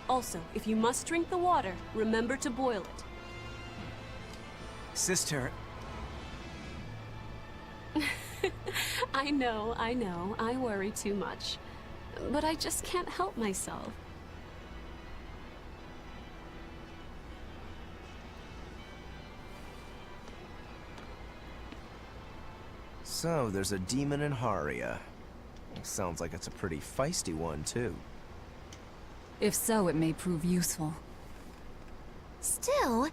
Also, if you must drink the water, remember to boil it. Sister, I know, I worry too much. But I just can't help myself. So, there's a demon in Haria. Sounds like it's a pretty feisty one, too. If so, it may prove useful. Still,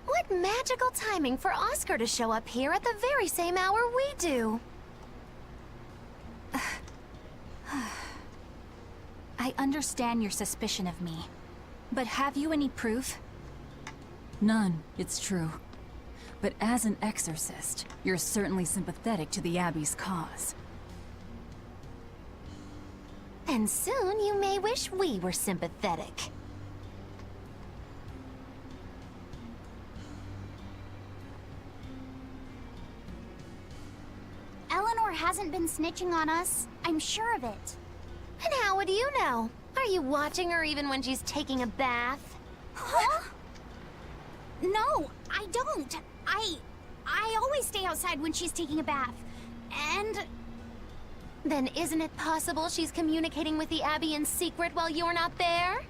what magical timing for Oscar to show up here at the very same hour we do. I understand your suspicion of me, but have you any proof? None, it's true. But as an exorcist, you're certainly sympathetic to the Abbey's cause. And soon you may wish we were sympathetic. Eleanor hasn't been snitching on us. I'm sure of it. And how would you know? Are you watching her even when she's taking a bath? Huh? No, I don't. I always stay outside when she's taking a bath. And... Then isn't it possible she's communicating with the Abbey in secret while you're not there?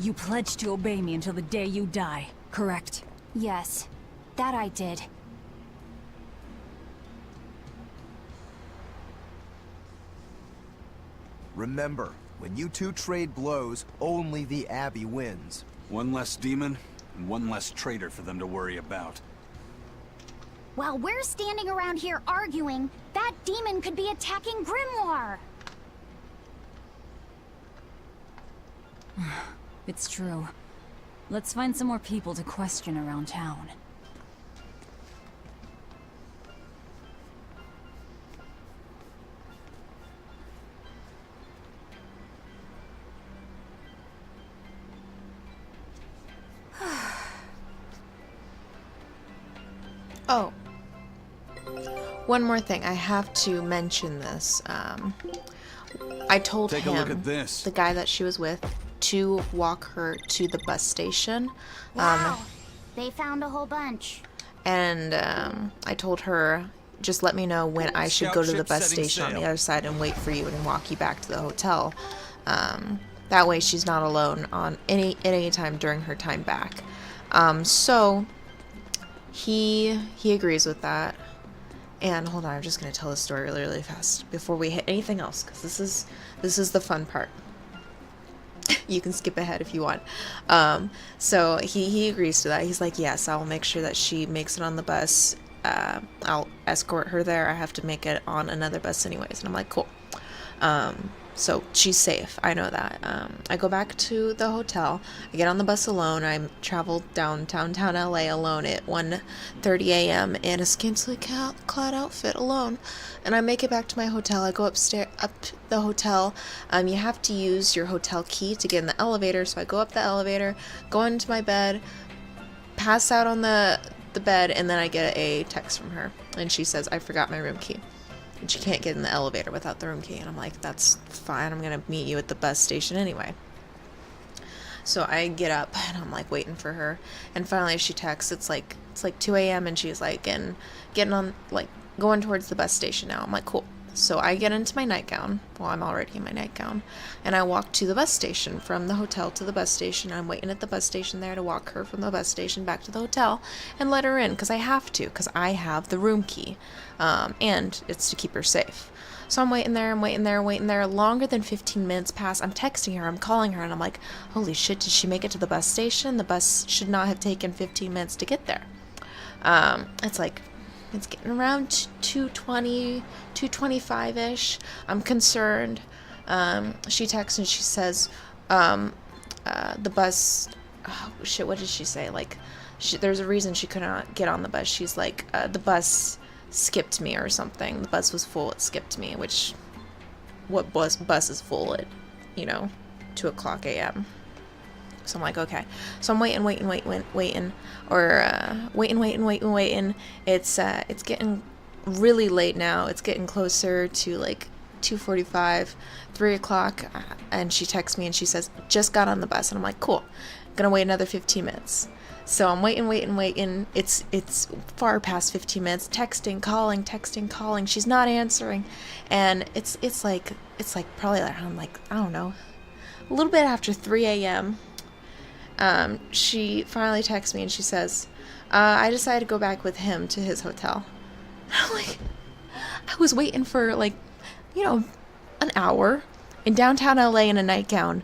You pledged to obey me until the day you die, correct? Yes, that I did. Remember, when you two trade blows, only the Abbey wins. One less demon, and one less traitor for them to worry about. While we're standing around here arguing, that demon could be attacking Grimoire. It's true. Let's find some more people to question around town. Oh. One more thing, I have to mention this. I told Take him, a look at this. the guy that she was with, to walk her to the bus station. Wow, they found a whole bunch. And I told her, just let me know when I should go to the bus station on the other side and wait for you and walk you back to the hotel. That way she's not alone on any time during her time back. So he agrees with that. And hold on, I'm just gonna tell the story really, really fast before we hit anything else, because this is the fun part. You can skip ahead if you want. So he agrees to that. He's like, yes, I'll make sure that she makes it on the bus. I'll escort her there. I have to make it on another bus anyways. And I'm like, cool. So she's safe. I know that. I go back to the hotel. I get on the bus alone. I travel downtown LA alone at 1:30 a.m. in a scantily clad outfit alone. And I make it back to my hotel. I go up the hotel. You have to use your hotel key to get in the elevator. So I go up the elevator, go into my bed, pass out on the bed, and then I get a text from her. And she says, I forgot my room key. And she can't get in the elevator without the room key. And I'm like, that's fine. I'm going to meet you at the bus station anyway. So I get up and I'm like waiting for her. And finally she texts. It's like 2 a.m. and she's like, and getting on, like going towards the bus station now. I'm like, cool. So I get into my nightgown. Well, I'm already in my nightgown. And I walk to the bus station, from the hotel to the bus station. I'm waiting at the bus station there to walk her from the bus station back to the hotel and let her in, because I have to, because I have the room key. And it's to keep her safe. So I'm waiting there, longer than 15 minutes pass. I'm texting her, I'm calling her, and I'm like, holy shit, did she make it to the bus station? The bus should not have taken 15 minutes to get there. It's getting around 2:20, 2:25-ish. I'm concerned. She texts and she says, the bus, oh shit, what did she say? Like, there's a reason she could not get on the bus. She's like, the bus skipped me or something. The bus was full, it skipped me, which, what bus is full at, 2:00 a.m.? So I'm like, okay. So I'm waiting. It's getting really late now. It's getting closer to like 2:45, 3 o'clock, and she texts me and she says, just got on the bus. And I'm like, cool. Gonna wait another 15 minutes. So I'm waiting. It's far past 15 minutes. Texting, calling. She's not answering, and it's like probably around, like, I don't know, a little bit after 3 a.m. She finally texts me and she says, I decided to go back with him to his hotel. I'm like, I was waiting for, like, you know, an hour in downtown LA in a nightgown.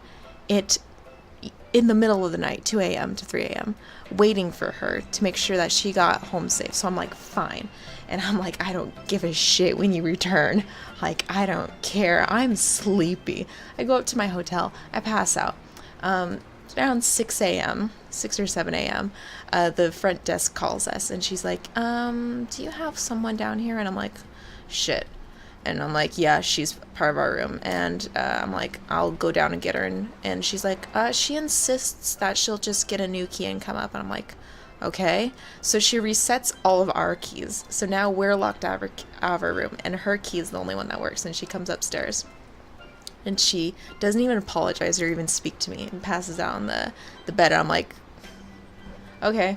In the middle of the night, 2 a.m. to 3 a.m., waiting for her to make sure that she got home safe. So I'm like, fine. And I'm like, I don't give a shit when you return. Like, I don't care. I'm sleepy. I go up to my hotel. I pass out. Around 6 a.m., 6 or 7 a.m., the front desk calls us, and she's like, do you have someone down here? And I'm like, shit. And I'm like, yeah, she's part of our room. And I'm like, I'll go down and get her. And she's like, she insists that she'll just get a new key and come up. And I'm like, okay. So she resets all of our keys. So now we're locked out of our room. And her key is the only one that works. And she comes upstairs. And she doesn't even apologize or even speak to me. And passes out on the bed. And I'm like, okay.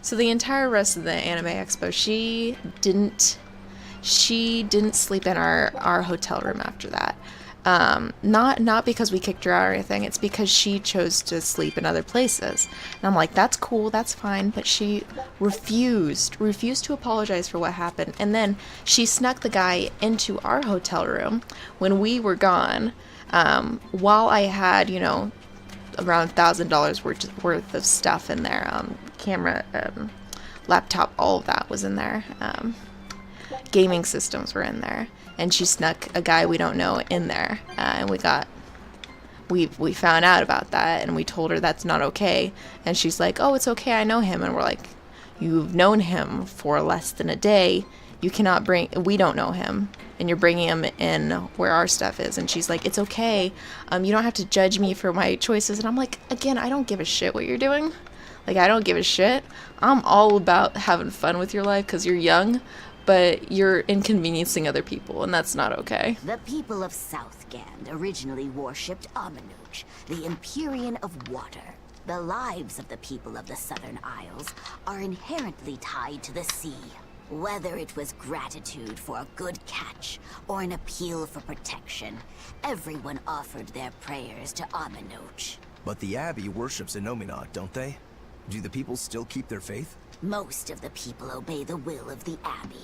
So the entire rest of the Anime Expo, she didn't sleep in our hotel room after that. Not because we kicked her out or anything. It's because she chose to sleep in other places. And I'm like, that's cool, that's fine. But she refused to apologize for what happened. And then she snuck the guy into our hotel room when we were gone, while I had, you know, around $1,000 worth of stuff in there. Camera, laptop, all of that was in there. Gaming systems were in there, and she snuck a guy we don't know in there, and we found out about that, and we told her that's not okay, and she's like, oh, it's okay, I know him. And we're like, you've known him for less than a day, we don't know him, and you're bringing him in where our stuff is. And she's like, it's okay, you don't have to judge me for my choices. And I'm like, again, I don't give a shit what you're doing. Like, I don't give a shit. I'm all about having fun with your life because you're young, but you're inconveniencing other people, and that's not okay. The people of Southgand originally worshipped Amenuch, the Empyrean of Water. The lives of the people of the Southern Isles are inherently tied to the sea. Whether it was gratitude for a good catch or an appeal for protection, everyone offered their prayers to Amenuch. But the Abbey worships Innominat, don't they? Do the people still keep their faith? Most of the people obey the will of the Abbey.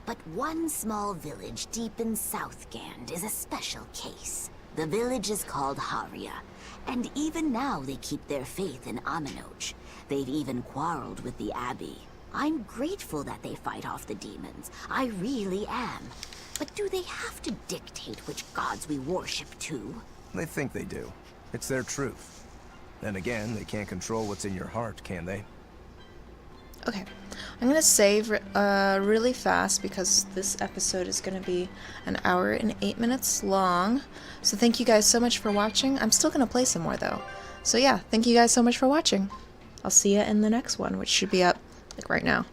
But one small village deep in Southgand is a special case. The village is called Haria, and even now they keep their faith in Amenuch. They've even quarreled with the Abbey. I'm grateful that they fight off the demons. I really am. But do they have to dictate which gods we worship too? They think they do. It's their truth. Then again, they can't control what's in your heart, can they? Okay, I'm gonna save really fast because this episode is gonna be an hour and 8 minutes long. So thank you guys so much for watching. I'm still gonna play some more though. So yeah, thank you guys so much for watching. I'll see you in the next one, which should be up like right now.